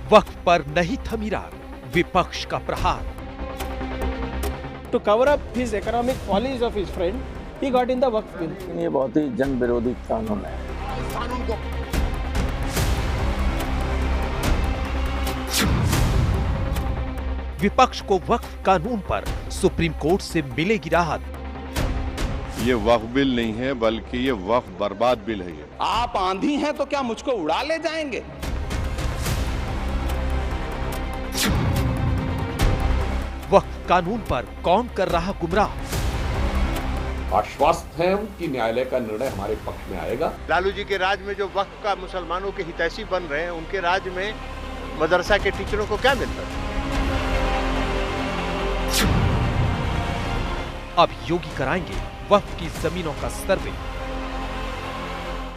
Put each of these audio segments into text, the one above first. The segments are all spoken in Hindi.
वक्फ पर नहीं थमी रार, विपक्ष का प्रहार। To cover up his economic follies of his friend, he got in the Waqf bill. ये बहुत ही जन विरोधी कानून है। विपक्ष को वक्फ कानून पर सुप्रीम कोर्ट से मिलेगी राहत। ये वक्फ बिल नहीं है बल्कि ये वक्फ बर्बाद बिल है। ये आप आंधी हैं तो क्या मुझको उड़ा ले जाएंगे? वक्फ कानून पर कौन कर रहा गुमराह? आश्वस्त हैं कि न्यायालय का निर्णय हमारे पक्ष में आएगा। लालू जी के राज में जो वक्फ का मुसलमानों के हितैषी बन रहे हैं, उनके राज में मदरसा के टीचरों को क्या मिलता है? अब योगी कराएंगे वक्फ की जमीनों का सर्वे।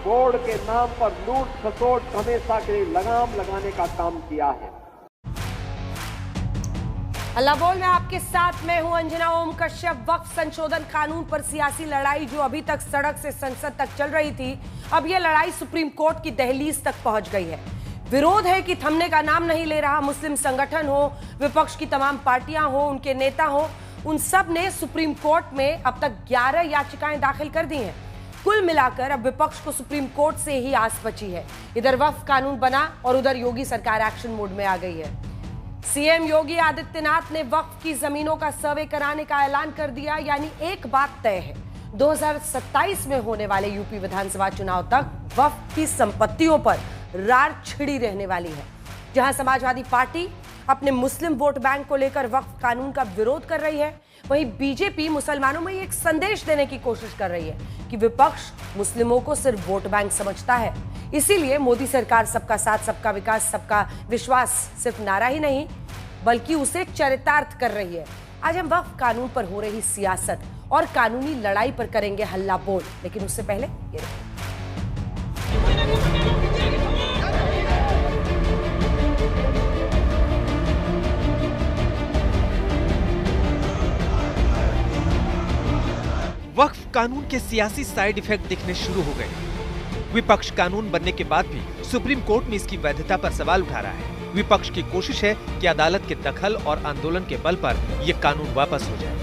बोर्ड के नाम पर लूट खसोट हमेशा के लिए लगाम लगाने का काम किया है। अल्लाह बोल में आपके साथ मैं हूं अंजना ओम कश्यप। वक्फ संशोधन कानून पर सियासी लड़ाई जो अभी तक सड़क से संसद तक चल रही थी, अब यह लड़ाई सुप्रीम कोर्ट की दहलीज तक पहुंच गई है। विरोध है कि थमने का नाम नहीं ले रहा। मुस्लिम संगठन हो, विपक्ष की तमाम पार्टियां हो, उनके नेता हो, उन सब ने सुप्रीम कोर्ट में अब तक 11 याचिकाएं दाखिल कर दी हैं। कुल मिलाकर अब विपक्ष को सुप्रीम कोर्ट से ही आस बची है। इधर वक्फ कानून बना और उधर योगी सरकार एक्शन मोड में आ गई है। सीएम योगी आदित्यनाथ ने वक्फ की जमीनों का सर्वे कराने का ऐलान कर दिया। यानी एक बात तय है, 2027 में होने वाले यूपी विधानसभा चुनाव तक वक्फ की संपत्तियों पर रार छिड़ी रहने वाली है। जहां समाजवादी पार्टी अपने मुस्लिम वोट बैंक को लेकर वक्फ कानून का विरोध कर रही है, वहीं बीजेपी मुसलमानों में एक संदेश देने की कोशिश कर रही है कि विपक्ष मुस्लिमों को सिर्फ वोट बैंक समझता है। इसीलिए मोदी सरकार सबका साथ, सबका विकास, सबका विश्वास सिर्फ नारा ही नहीं बल्कि उसे चरितार्थ कर रही है। आज हम वक्फ कानून पर हो रही सियासत और कानूनी लड़ाई पर करेंगे हल्ला बोल, लेकिन उससे पहले ये वक्फ कानून के सियासी साइड इफेक्ट दिखने शुरू हो गए। विपक्ष कानून बनने के बाद भी सुप्रीम कोर्ट में इसकी वैधता पर सवाल उठा रहा है। विपक्ष की कोशिश है कि अदालत के दखल और आंदोलन के बल पर यह कानून वापस हो जाए।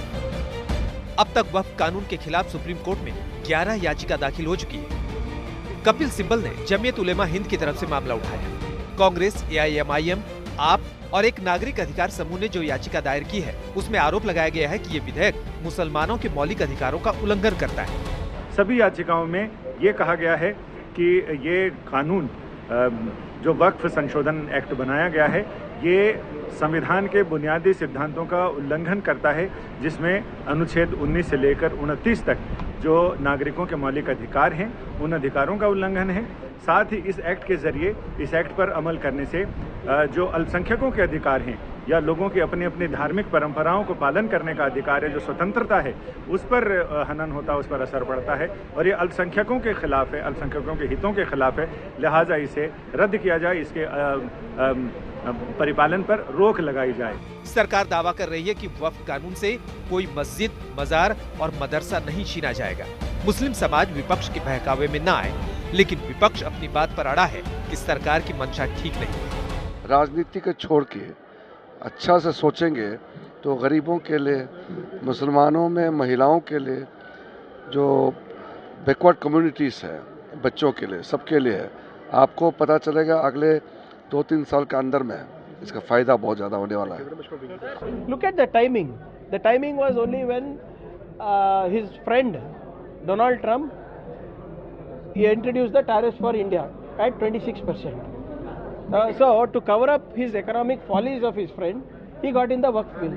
अब तक वक्फ कानून के खिलाफ सुप्रीम कोर्ट में 11 याचिका दाखिल हो चुकी है। कपिल सिब्बल ने जमीयत उलेमा हिंद की तरफ से मामला उठाया। कांग्रेस, AIMIM, आप और एक नागरिक अधिकार समूह ने जो याचिका दायर की है, उसमें आरोप लगाया गया है कि ये विधेयक मुसलमानों के मौलिक अधिकारों का उल्लंघन करता है। सभी याचिकाओं में ये कहा गया है कि ये कानून जो वक्फ संशोधन एक्ट बनाया गया है, ये संविधान के बुनियादी सिद्धांतों का उल्लंघन करता है, जिसमें अनुच्छेद 19 से लेकर 29 तक जो नागरिकों के मौलिक अधिकार हैं, उन अधिकारों का उल्लंघन है। साथ ही इस एक्ट के जरिए, इस एक्ट पर अमल करने से जो अल्पसंख्यकों के अधिकार हैं या लोगों की अपनी अपनी धार्मिक परंपराओं को पालन करने का अधिकार है, जो स्वतंत्रता है, उस पर हनन होता है, उस पर असर पड़ता है और ये अल्पसंख्यकों के खिलाफ है, अल्पसंख्यकों के हितों के खिलाफ है। लिहाजा इसे रद्द किया जाए, इसके परिपालन पर रोक लगाई जाए। सरकार दावा कर रही है कि वक्फ कानून से कोई मस्जिद, मजार और मदरसा नहीं छीना जाएगा। मुस्लिम समाज विपक्ष के बहकावे में न आए, लेकिन विपक्ष अपनी बात पर अड़ा है कि सरकार की मंशा ठीक नहीं है। राजनीति को छोड़ के अच्छा से सोचेंगे तो गरीबों के लिए, मुसलमानों में महिलाओं के लिए, जो बैकवर्ड कम्युनिटीज़ है, बच्चों के लिए, सबके लिए है। आपको पता चलेगा अगले 2-3 साल के अंदर में इसका फायदा बहुत ज़्यादा होने वाला है। Look at the timing. The timing was only when his friend Donald Trump he introduced the tariffs for India at 26%. So to cover up his economic follies of his friend, he got in the Waqf bill.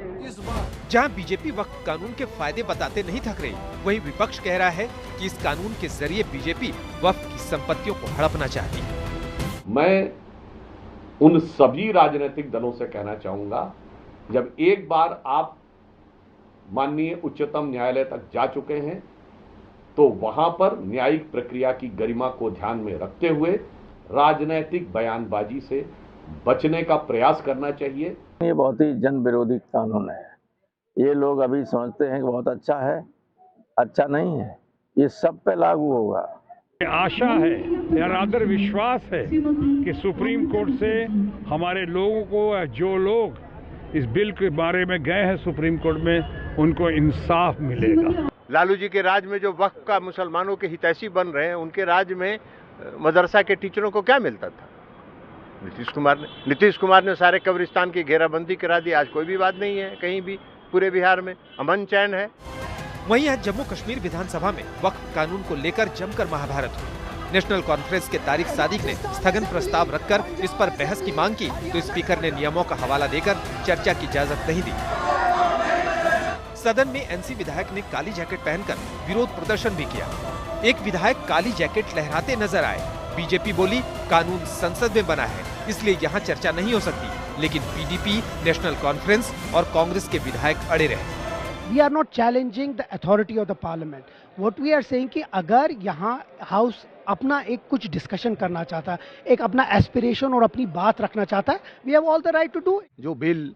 जहां बीजेपी वक्फ कानून के फायदे बताते नहीं थक रही, वहीं विपक्ष कह रहा है कि इस कानून के जरिए बीजेपी वक्फ की संपत्तियों को हड़पना चाहती है। मैं उन सभी राजनीतिक दलों से कहना चाहूंगा, जब एक बार आप माननीय उच्चतम न्यायालय तक जा चुके हैं, तो वहां पर न्यायिक प्रक्रिया की गरिमा को ध्यान में रखते हुए राजनीतिक बयानबाजी से बचने का प्रयास करना चाहिए। ये बहुत ही जन विरोधी कानून है। ये लोग अभी समझते हैं कि बहुत अच्छा है, अच्छा नहीं है। ये सब पे लागू होगा। आशा है या रादर विश्वास है कि सुप्रीम कोर्ट से हमारे लोगों को, जो लोग इस बिल के बारे में गए हैं सुप्रीम कोर्ट में, उनको इंसाफ मिलेगा। लालू जी के राज में जो वक्फ का मुसलमानों के हितैषी बन रहे हैं, उनके राज में मदरसा के टीचरों को क्या मिलता था? नीतीश कुमार ने सारे कब्रिस्तान की घेराबंदी करा दी। आज कोई भी बात नहीं है कहीं भी, पूरे बिहार में अमन चैन है। वहीं आज जम्मू कश्मीर विधानसभा में वक्फ कानून को लेकर जमकर महाभारत हुई। नेशनल कॉन्फ्रेंस के तारिक सादिक ने स्थगन प्रस्ताव रखकर इस पर बहस की मांग की, तो स्पीकर ने नियमों का हवाला देकर चर्चा की इजाजत नहीं दी। सदन में एनसी विधायक ने काली जैकेट पहनकर विरोध प्रदर्शन भी किया। एक विधायक काली जैकेट लहराते नजर आए। बीजेपी बोली, कानून संसद में बना है, इसलिए यहाँ चर्चा नहीं हो सकती। लेकिन पीडीपी, नेशनल कॉन्फ्रेंस और कांग्रेस के विधायक अड़े रहे। We are not challenging the authority of the parliament. What we are saying कि अगर यहाँ हाउस अपना एक कुछ डिस्कशन करना चाहता है, एक अपना एस्पिरेशन और अपनी बात रखना चाहता है, we have all the right to do it. जो बिल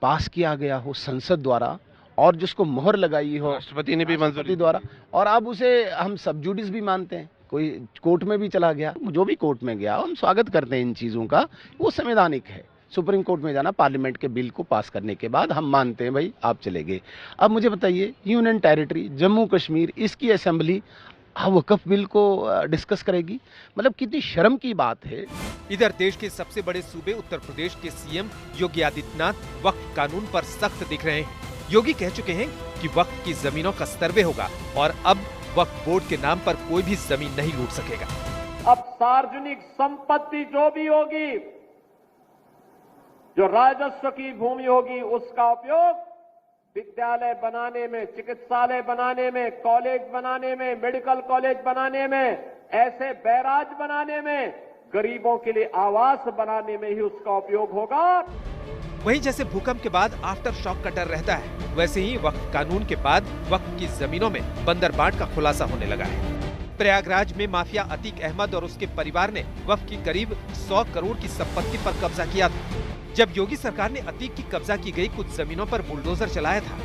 पास किया गया हो संसद द्वारा और जिसको मोहर लगाई हो राष्ट्रपति ने भी मंजूरी द्वारा, और अब उसे हम सब जुडिस भी मानते हैं, कोई कोर्ट में भी चला गया, जो भी कोर्ट में गया हम स्वागत करते हैं इन चीज़ों का, वो संवैधानिक है। सुप्रीम कोर्ट में जाना पार्लियामेंट के बिल को पास करने के बाद हम मानते हैं भाई आप चले गए। अब मुझे बताइए, यूनियन टेरिटरी जम्मू कश्मीर, इसकी असेंबली वक्फ बिल को डिस्कस करेगी? मतलब कितनी शर्म की बात है। इधर देश के सबसे बड़े सूबे उत्तर प्रदेश के सीएम योगी आदित्यनाथ वक्फ कानून पर सख्त दिख रहे हैं। योगी कह चुके हैं कि वक्फ की जमीनों का सर्वे होगा और अब वक्फ बोर्ड के नाम पर कोई भी जमीन नहीं लूट सकेगा। अब सार्वजनिक संपत्ति जो भी होगी, जो राजस्व की भूमि होगी, उसका उपयोग विद्यालय बनाने में, चिकित्सालय बनाने में, कॉलेज बनाने में, मेडिकल कॉलेज बनाने में, ऐसे बैराज बनाने में, गरीबों के लिए आवास बनाने में ही उसका उपयोग होगा। वहीं जैसे भूकंप के बाद आफ्टर शॉक का डर रहता है, वैसे ही वक्फ कानून के बाद वक्फ की जमीनों में बंदरबाट का खुलासा होने लगा है। प्रयागराज में माफिया अतीक अहमद और उसके परिवार ने वक्फ की करीब 100 करोड़ की संपत्ति पर कब्जा किया था। जब योगी सरकार ने अतीक की कब्जा की गई कुछ जमीनों पर बुलडोजर चलाया था,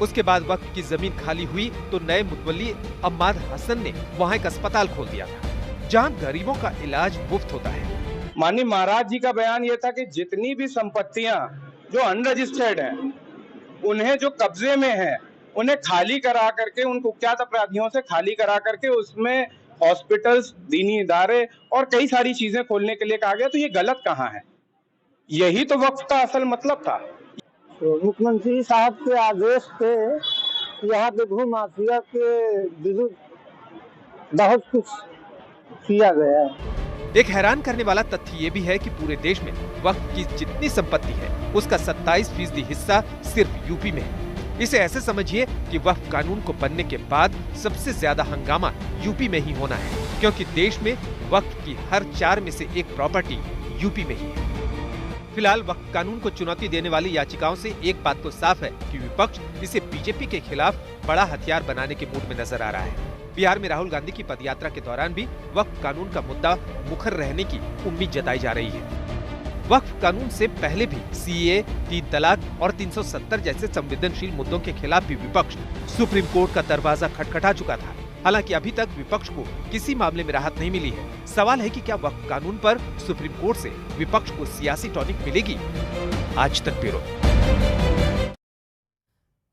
उसके बाद वक्फ की जमीन खाली हुई तो नए मुतवल्ली अम्माद हसन ने वहाँ एक अस्पताल खोल दिया था, जहाँ गरीबों का इलाज मुफ्त होता है। माननीय महाराज जी का बयान ये था कि जितनी भी संपत्तियां जो अनरजिस्टर्ड हैं, उन्हें जो कब्जे में है, उन्हें खाली करा करके, उन कुख्यात अपराधियों से खाली करा करके उसमें हॉस्पिटल्स, दीनी इदारे और कई सारी चीजें खोलने के लिए कहा गया। तो ये गलत कहाँ है? यही तो वक्फ का असल मतलब था। तो मुख्यमंत्री साहब के आदेश पे यहाँ पे भू माफिया के विरुद्ध बहुत कुछ किया गया है। एक हैरान करने वाला तथ्य ये भी है कि पूरे देश में वक्फ की जितनी संपत्ति है, उसका 27% हिस्सा सिर्फ यूपी में है। इसे ऐसे समझिए कि वक्फ कानून को बनने के बाद सबसे ज्यादा हंगामा यूपी में ही होना है, क्योंकि देश में वक्फ की हर 4 में से 1 प्रॉपर्टी यूपी में ही है। फिलहाल वक्फ कानून को चुनौती देने वाली याचिकाओं से एक बात तो साफ है कि विपक्ष इसे बीजेपी के खिलाफ बड़ा हथियार बनाने के मूड में नजर आ रहा है। बिहार में राहुल गांधी की पदयात्रा के दौरान भी वक्फ कानून का मुद्दा मुखर रहने की उम्मीद जताई जा रही है। वक्फ कानून से पहले भी सीएए, 3 तलाक और 370 जैसे संवेदनशील मुद्दों के खिलाफ भी विपक्ष सुप्रीम कोर्ट का दरवाजा खटखटा चुका था। हालांकि अभी तक विपक्ष को किसी मामले में राहत नहीं मिली है। सवाल है कि क्या वक्फ कानून पर सुप्रीम कोर्ट से विपक्ष को सियासी टॉनिक मिलेगी? आज तक ब्यूरो।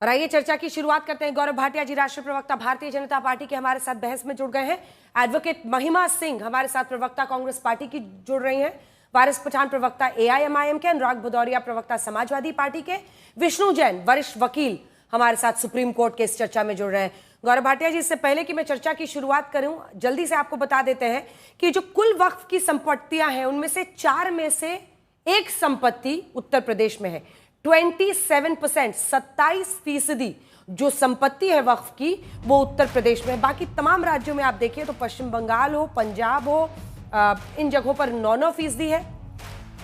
और आइए चर्चा की शुरुआत करते हैं। गौरव भाटिया जी, राष्ट्रीय प्रवक्ता भारतीय जनता पार्टी के, हमारे साथ बहस में जुड़ गए हैं। एडवोकेट महिमा सिंह हमारे साथ प्रवक्ता कांग्रेस पार्टी की जुड़ रही हैं। वारिस पठान प्रवक्ता एआईएमआईएम के, अनुराग भदौरिया प्रवक्ता समाजवादी पार्टी के, विष्णु जैन वरिष्ठ वकील हमारे साथ सुप्रीम कोर्ट के इस चर्चा में जुड़ रहे हैं। गौरव भाटिया जी, इससे पहले कि मैं चर्चा की शुरुआत करूं, जल्दी से आपको बता देते हैं कि जो कुल वक्फ की संपत्तियां हैं, उनमें से 4 में से 1 संपत्ति उत्तर प्रदेश में है। 27%, 27% जो संपत्ति है वक्फ की, वो उत्तर प्रदेश में है। बाकी तमाम राज्यों में आप देखिए तो पश्चिम बंगाल हो, पंजाब हो, इन जगहों पर 9% है।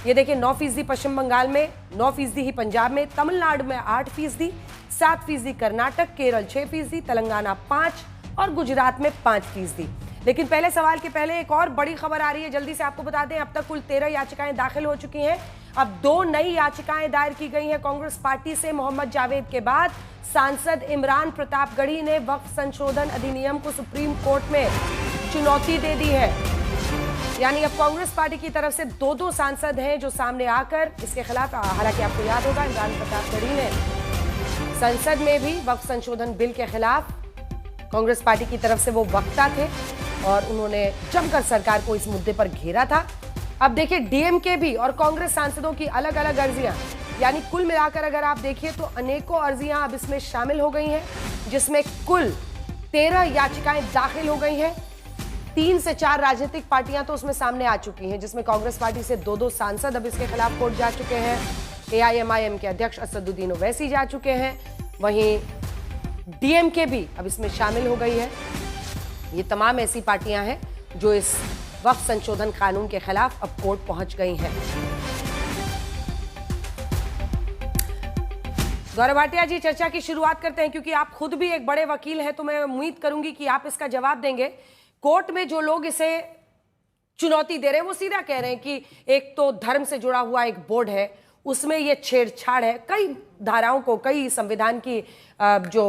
ये देखिए 9% पश्चिम बंगाल में, 9% ही पंजाब में, तमिलनाडु में 8%, 7% कर्नाटक, केरल 6%, तेलंगाना 5% और गुजरात में 5%। लेकिन पहले सवाल के पहले एक और बड़ी खबर आ रही है, जल्दी से आपको बता दें। अब तक कुल 13 याचिकाएं दाखिल हो चुकी हैं। अब 2 नई याचिकाएं दायर की गई हैं कांग्रेस पार्टी से। मोहम्मद जावेद के बाद सांसद इमरान प्रतापगढ़ी ने वक्फ संशोधन अधिनियम को सुप्रीम कोर्ट में चुनौती दे दी है। यानी अब कांग्रेस पार्टी की तरफ से दो सांसद हैं जो सामने आकर इसके खिलाफ, हालांकि आपको याद होगा इमरान प्रताप गढ़ी ने संसद में भी वक्फ संशोधन बिल के खिलाफ, कांग्रेस पार्टी की तरफ से वो वक्ता थे और उन्होंने जमकर सरकार को इस मुद्दे पर घेरा था। अब देखिए डीएमके भी और कांग्रेस सांसदों की अलग अलग अर्जियां, यानी कुल मिलाकर अगर आप देखिए तो अनेकों अर्जियां अब इसमें शामिल हो गई हैं, जिसमें कुल 13 याचिकाएं दाखिल हो गई हैं। 3 से 4 राजनीतिक पार्टियां तो उसमें सामने आ चुकी हैं, जिसमें कांग्रेस पार्टी से 2 सांसद अब इसके खिलाफ कोर्ट जा चुके हैं। एआईएमआईएम के अध्यक्ष असदुद्दीन ओवैसी जा चुके हैं, वहीं डीएमके भी अब इसमें शामिल हो गई है। ये तमाम ऐसी पार्टियां हैं जो इस वक्फ संशोधन कानून के खिलाफ अब कोर्ट पहुंच गई हैं। गौरव भाटिया जी, चर्चा की शुरुआत करते हैं, क्योंकि आप खुद भी एक बड़े वकील हैं, तो मैं उम्मीद करूंगी कि आप इसका जवाब देंगे। कोर्ट में जो लोग इसे चुनौती दे रहे हैं वो सीधा कह रहे हैं कि एक तो धर्म से जुड़ा हुआ एक बोर्ड है, उसमें ये छेड़छाड़ है, कई धाराओं को, कई संविधान की जो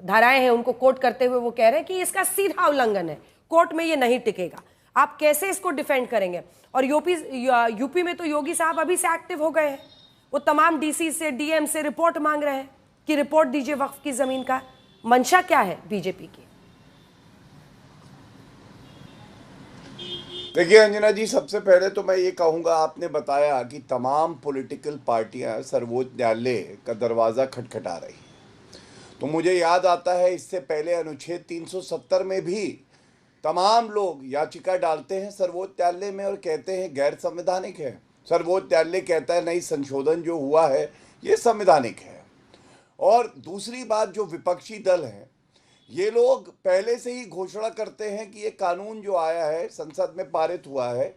धाराएं हैं उनको कोट करते हुए वो कह रहे हैं कि इसका सीधा उल्लंघन है, कोर्ट में ये नहीं टिकेगा। आप कैसे इसको डिफेंड करेंगे? और यूपी में तो योगी साहब अभी से एक्टिव हो गए हैं, वो तमाम डीसी से, डीएम से रिपोर्ट मांग रहे हैं कि रिपोर्ट दीजिए वक्फ की जमीन का। मंशा क्या है बीजेपी की? देखिए अंजना जी, सबसे पहले तो मैं ये कहूँगा, आपने बताया कि तमाम पॉलिटिकल पार्टियां सर्वोच्च न्यायालय का दरवाज़ा खटखटा रही हैं, तो मुझे याद आता है इससे पहले अनुच्छेद 370 में भी तमाम लोग याचिका डालते हैं सर्वोच्च न्यायालय में और कहते हैं गैर संवैधानिक है। सर्वोच्च न्यायालय कहता है नहीं, संशोधन जो हुआ है ये संवैधानिक है। और दूसरी बात, जो विपक्षी दल हैं ये लोग पहले से ही घोषणा करते हैं कि ये कानून जो आया है, संसद में पारित हुआ है,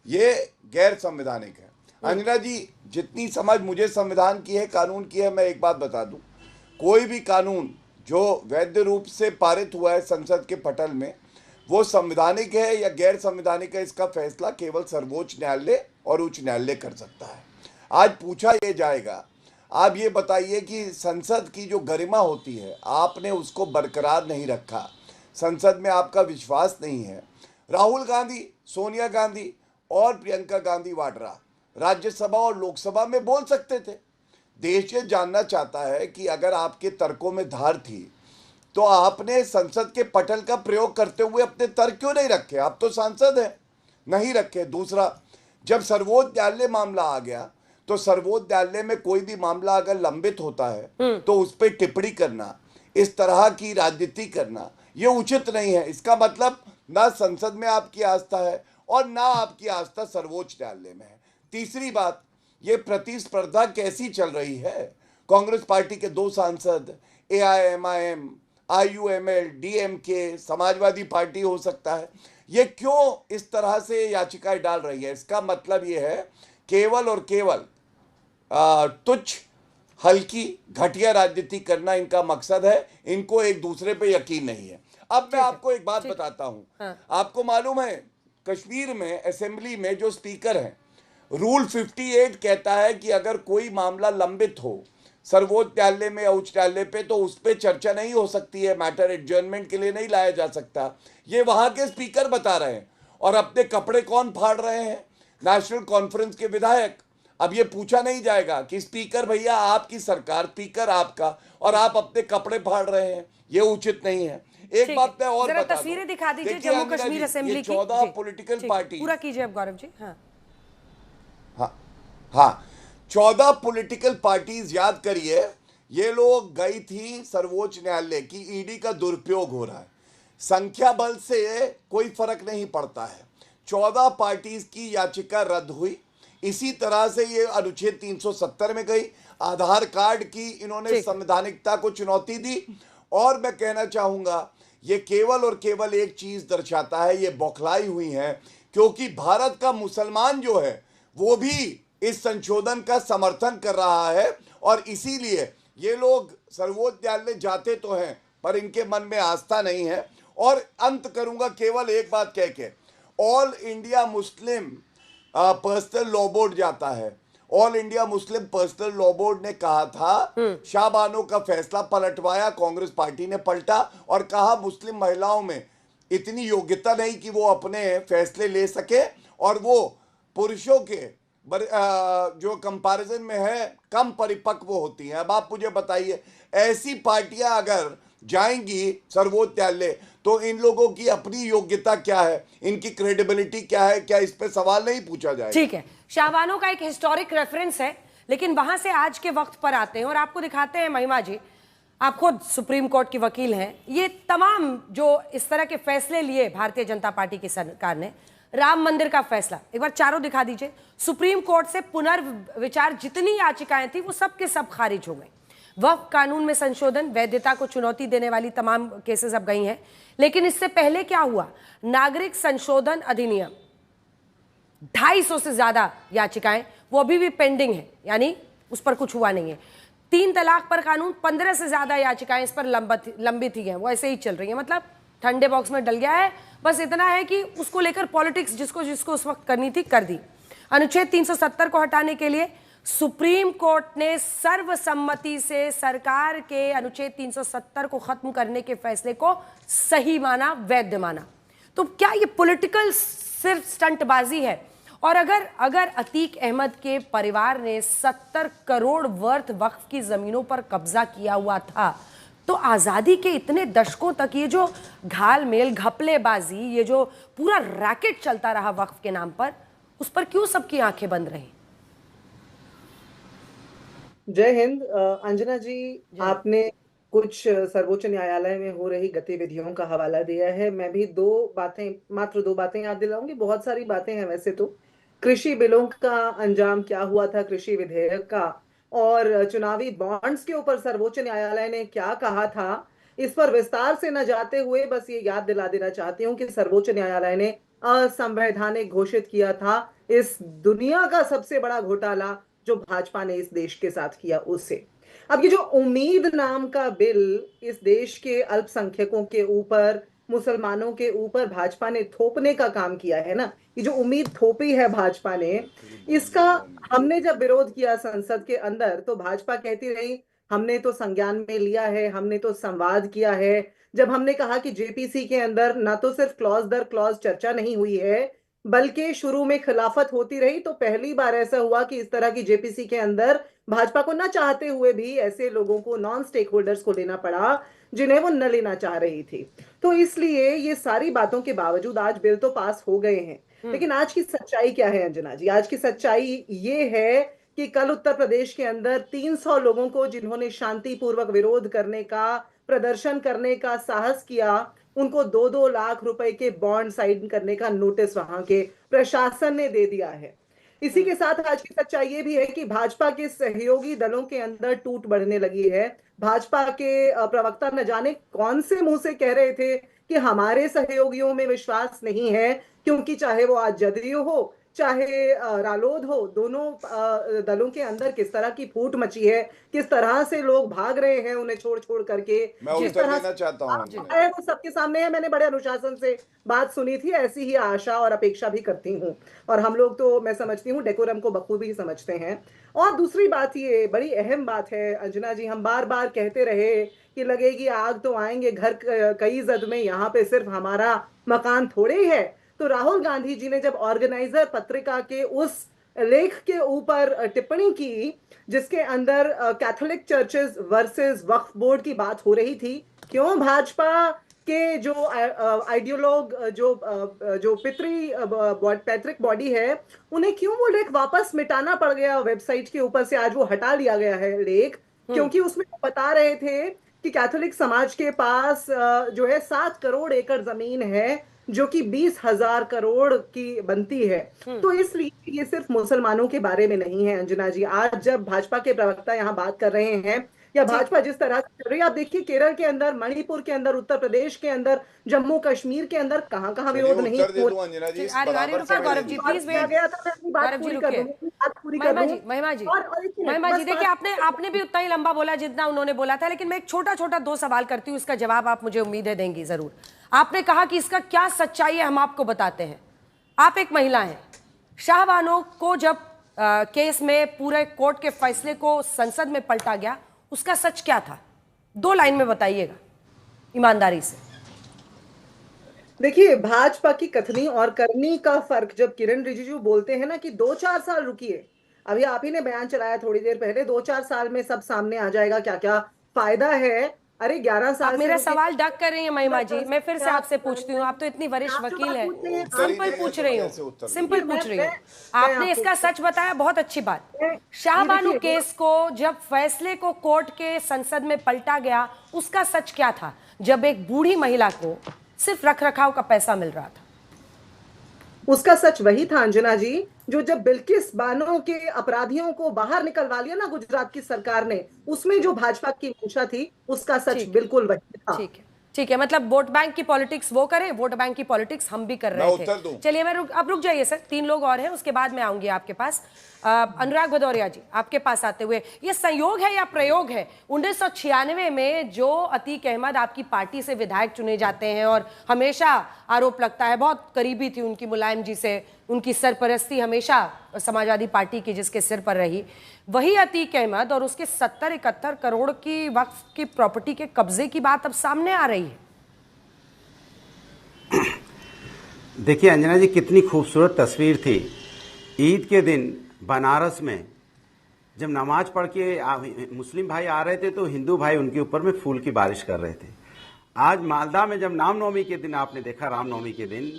ये गैर संवैधानिक है। अंजना जी, जितनी समझ मुझे संविधान की है, कानून की है, मैं एक बात बता दूं, कोई भी कानून जो वैध रूप से पारित हुआ है संसद के पटल में, वो संवैधानिक है या गैर संवैधानिक है, इसका फैसला केवल सर्वोच्च न्यायालय और उच्च न्यायालय कर सकता है। आज पूछा ये जाएगा, आप ये बताइए कि संसद की जो गरिमा होती है आपने उसको बरकरार नहीं रखा, संसद में आपका विश्वास नहीं है। राहुल गांधी, सोनिया गांधी और प्रियंका गांधी वाड्रा राज्यसभा और लोकसभा में बोल सकते थे। देश ये जानना चाहता है कि अगर आपके तर्कों में धार थी तो आपने संसद के पटल का प्रयोग करते हुए अपने तर्क क्यों नहीं रखे? आप तो सांसद हैं, नहीं रखे। दूसरा, जब सर्वोच्च न्यायालय मामला आ गया तो सर्वोच्च न्यायालय में कोई भी मामला अगर लंबित होता है तो उस पर टिप्पणी करना, इस तरह की राजनीति करना, ये उचित नहीं है। इसका मतलब ना संसद में आपकी आस्था है और ना आपकी आस्था सर्वोच्च न्यायालय में है। तीसरी बात, ये प्रतिस्पर्धा कैसी चल रही है? कांग्रेस पार्टी के 2 सांसद, AIMIM, IUML, DMK, Samajwadi party हो सकता है, ये क्यों इस तरह से याचिकाएं डाल रही है? इसका मतलब ये है केवल और केवल तुच्छ, हल्की, घटिया राजनीति करना इनका मकसद है। इनको एक दूसरे पे यकीन नहीं है। अब मैं आपको एक बात बताता हूं। आपको मालूम है कश्मीर में असेंबली में जो स्पीकर हैं, रूल 58 कहता है कि अगर कोई मामला लंबित हो सर्वोच्च न्यायालय में या उच्च न्यायालय पे तो उस पर चर्चा नहीं हो सकती है, मैटर एडजर्नमेंट के लिए नहीं लाया जा सकता। ये वहां के स्पीकर बता रहे हैं। और अपने कपड़े कौन फाड़ रहे हैं? नेशनल कॉन्फ्रेंस के विधायक। अब ये पूछा नहीं जाएगा कि स्पीकर भैया आपकी सरकार, स्पीकर आपका, और आप अपने कपड़े फाड़ रहे हैं, ये उचित नहीं है। एक बात मैं और बता दूं, तस्वीरें दिखा दीजिए जम्मू कश्मीर असेंबली की। 14 पॉलिटिकल पार्टी पूरा कीजिए अब गौरव जी। हाँ, 14 पॉलिटिकल पार्टीज, याद करिए, ये लोग गई थी सर्वोच्च न्यायालय की ईडी का दुरुपयोग हो रहा है। संख्या बल से कोई फर्क नहीं पड़ता है। 14 पार्टीज की याचिका रद्द हुई। इसी तरह से ये अनुच्छेद 370 में गई। आधार कार्ड की इन्होंने संवैधानिकता को चुनौती दी। और मैं कहना चाहूंगा ये केवल और केवल एक चीज दर्शाता है, ये बौखलाई हुई है, क्योंकि भारत का मुसलमान जो है वो भी इस संशोधन का समर्थन कर रहा है। और इसीलिए ये लोग सर्वोच्च न्यायालय जाते तो हैं पर इनके मन में आस्था नहीं है। और अंत करूंगा केवल एक बात कह के, all India Muslim personal law board जाता है। All India Muslim personal law board ने कहा था, शाहबानो का फैसला पलटवाया, कांग्रेस पार्टी ने पलटा और कहा मुस्लिम महिलाओं में इतनी योग्यता नहीं कि वो अपने फैसले ले सके, और वो पुरुषों के जो कंपैरिजन में है कम परिपक्व होती हैं। अब आप मुझे बताइए, ऐसी पार्टियां अगर जाएंगी सर्वोच्च न्यायालय तो इन लोगों की अपनी योग्यता क्या है, इनकी क्रेडिबिलिटी क्या है, क्या इस पे सवाल नहीं पूछा जाएगा? ठीक है, शाहबानो का एक हिस्टोरिक रेफरेंस है, लेकिन वहां से आज के वक्त पर आते हैं और आपको दिखाते हैं। महिमा जी, आप खुद सुप्रीम कोर्ट की वकील हैं, ये तमाम जो इस तरह के फैसले लिए भारतीय जनता पार्टी की सरकार ने, राम मंदिर का फैसला, एक बार चारों दिखा दीजिए। सुप्रीम कोर्ट से पुनर्विचार जितनी याचिकाएं थी वो सब के सब खारिज हो गई। वक्फ कानून में संशोधन, वैधता को चुनौती देने वाली तमाम केसेस अब गई हैं। लेकिन इससे पहले क्या हुआ, नागरिक संशोधन अधिनियम, 250 से ज्यादा याचिकाएं वो अभी भी पेंडिंग है, यानी उस पर कुछ हुआ नहीं है। 3 तलाक पर कानून, 15 से ज्यादा याचिकाएं इस पर लंबित ही हैं, वो ऐसे ही चल रही है। मतलब ठंडे बॉक्स में डल गया है, बस इतना है कि उसको लेकर पॉलिटिक्स जिसको जिसको उस वक्त करनी थी कर दी। अनुच्छेद 370 को हटाने के लिए सुप्रीम कोर्ट ने सर्वसम्मति से सरकार के अनुच्छेद 370 को खत्म करने के फैसले को सही माना, वैध माना। तो क्या ये पॉलिटिकल सिर्फ स्टंटबाजी है? और अगर अतीक अहमद के परिवार ने 70 करोड़ वर्थ वक्फ की जमीनों पर कब्जा किया हुआ था, तो आज़ादी के इतने दशकों तक ये जो घालमेल, घपलेबाजी, ये जो पूरा रैकेट चलता रहा वक्फ के नाम पर, उस पर क्यों सबकी आंखें बंद रही? जय हिंद। अंजना जी, आपने कुछ सर्वोच्च न्यायालय में हो रही गतिविधियों का हवाला दिया है। मैं भी मात्र दो बातें याद दिलाऊंगी। बहुत सारी बातें हैं वैसे तो। कृषि बिलों का अंजाम क्या हुआ था, कृषि विधेयक का, और चुनावी बॉन्ड्स के ऊपर सर्वोच्च न्यायालय ने क्या कहा था, इस पर विस्तार से न जाते हुए बस ये याद दिला देना चाहती हूँ कि सर्वोच्च न्यायालय ने असंवैधानिक घोषित किया था इस दुनिया का सबसे बड़ा घोटाला जो भाजपा ने इस देश के साथ किया उससे। अब ये जो उम्मीद नाम का बिल इस देश के अल्पसंख्यकों के ऊपर, मुसलमानों के ऊपर भाजपा ने थोपने का काम किया है ना, ये जो उम्मीद थोपी है भाजपा ने, इसका हमने जब विरोध किया संसद के अंदर तो भाजपा कहती रही हमने तो संज्ञान में लिया है, हमने तो संवाद किया है। जब हमने कहा कि जेपीसी के अंदर ना तो सिर्फ क्लॉज दर क्लॉज चर्चा नहीं हुई है बल्कि शुरू में खिलाफत होती रही, तो पहली बार ऐसा हुआ कि इस तरह की जेपीसी के अंदर भाजपा को न चाहते हुए भी ऐसे लोगों को, नॉन स्टेक होल्डर्स को लेना पड़ा जिन्हें वो न लेना चाह रही थी। तो इसलिए ये सारी बातों के बावजूद आज बिल तो पास हो गए हैं, लेकिन आज की सच्चाई क्या है अंजना जी? आज की सच्चाई ये है कि कल उत्तर प्रदेश के अंदर 300 लोगों को, जिन्होंने शांतिपूर्वक विरोध करने का, प्रदर्शन करने का साहस किया, उनको 2-2 लाख रुपए के बॉन्ड साइन करने का नोटिस वहां के प्रशासन ने दे दिया है। इसी के साथ आज की सच्चाई ये भी है कि भाजपा के सहयोगी दलों के अंदर टूट बढ़ने लगी है। भाजपा के प्रवक्ता न जाने कौन से मुंह से कह रहे थे कि हमारे सहयोगियों में विश्वास नहीं है, क्योंकि चाहे वो आज जदयू हो चाहे रालोद हो, दोनों दलों के अंदर किस तरह की फूट मची है, किस तरह से लोग भाग रहे हैं उन्हें छोड़ छोड़ करके। मैं उत्तर देना चाहता हूं। वो सबके सामने है, मैंने बड़े अनुशासन से बात सुनी थी, ऐसी ही आशा और अपेक्षा भी करती हूँ, और हम लोग तो मैं समझती हूँ डेकोरम को बखूबी समझते हैं। और दूसरी बात, ये बड़ी अहम बात है अंजना जी, हम बार बार कहते रहे कि लगेगी आग तो आएंगे घर कई जद में, यहाँ पे सिर्फ हमारा मकान थोड़े ही है। तो राहुल गांधी जी ने जब ऑर्गेनाइजर पत्रिका के उस लेख के ऊपर टिप्पणी की जिसके अंदर कैथोलिक चर्चेस वर्सेस वक्फ बोर्ड की बात हो रही थी, क्यों भाजपा के जो आइडियोलॉग, जो पैतृक बॉडी है, उन्हें क्यों वो लेख वापस मिटाना पड़ गया वेबसाइट के ऊपर से? आज वो हटा लिया गया है लेख, क्योंकि उसमें बता रहे थे कि कैथोलिक समाज के पास जो है 7 करोड़ एकड़ जमीन है जो कि 20,000 करोड़ की बनती है। तो इसलिए ये सिर्फ मुसलमानों के बारे में नहीं है अंजना जी। आज जब भाजपा के प्रवक्ता यहाँ बात कर रहे हैं, या भाजपा जिस तरह से कर रही है, आप देखिए केरल के अंदर, मणिपुर के अंदर, उत्तर प्रदेश के अंदर, जम्मू कश्मीर के अंदर कहाँ कहाँ विरोध नहीं हो महिमा जी देखिए, आपने भी उतना ही लंबा बोला जितना उन्होंने बोला था, लेकिन मैं एक छोटा छोटा 2 सवाल करती हूँ, इसका जवाब आप मुझे उम्मीद है देंगी जरूर। आपने कहा कि इसका क्या सच्चाई है हम आपको बताते हैं। आप एक महिला हैं, शाहबानो को जब केस में पूरे कोर्ट के फैसले को संसद में पलटा गया, उसका सच क्या था? 2 लाइन में बताइएगा ईमानदारी से। देखिए, भाजपा की कथनी और करनी का फर्क, जब किरण रिजिजू बोलते हैं ना कि 2-4 साल रुकिए, अभी आप ही ने बयान चलाया थोड़ी देर पहले, 2-4 साल में सब सामने आ जाएगा क्या क्या फायदा है। अरे 11 साल आप से मेरा सवाल डक कर रही हैं महिमा जी, मैं फिर से आपसे पूछती हूँ, आप तो इतनी वरिष्ठ वकील हैं, सिंपल पूछ रही हूँ, सिंपल पूछ रही हूँ। आपने इसका सच बताया, बहुत अच्छी बात। शाहबानो केस को जब फैसले को कोर्ट के संसद में पलटा गया, उसका सच क्या था? जब एक बूढ़ी महिला को सिर्फ रखरखाव का पैसा मिल रहा था, उसका सच वही था अंजना जी, जो जब बिल्किस बानो के अपराधियों को बाहर निकलवा लिया ना गुजरात की सरकार ने, उसमें जो भाजपा की मूर्छा थी, उसका सच बिल्कुल वही था। ठीक है, मतलब वोट बैंक की पॉलिटिक्स वो करें, वोट बैंक की पॉलिटिक्स हम भी कर रहे थे। चलिए मैं अब रुक जाइए सर, 3 लोग और हैं, उसके बाद मैं आऊंगी आपके पास। अनुराग भदौरिया जी, आपके पास आते हुए, ये संयोग है या प्रयोग है? 1996 में जो अतीक अहमद आपकी पार्टी से विधायक चुने जाते हैं और हमेशा आरोप लगता है बहुत करीबी थी उनकी मुलायम जी से, उनकी सरपरस्ती हमेशा समाजवादी पार्टी की जिसके सिर पर रही, वही अतीक अहमद और उसके 70-71 करोड़ की वक्फ की प्रॉपर्टी के कब्जे की बात अब सामने आ रही है। देखिए अंजना जी, कितनी खूबसूरत तस्वीर थी ईद के दिन बनारस में, जब नमाज पढ़ के मुस्लिम भाई आ रहे थे तो हिंदू भाई उनके ऊपर में फूल की बारिश कर रहे थे। आज मालदा में जब रामनवमी के दिन आपने देखा, रामनवमी के दिन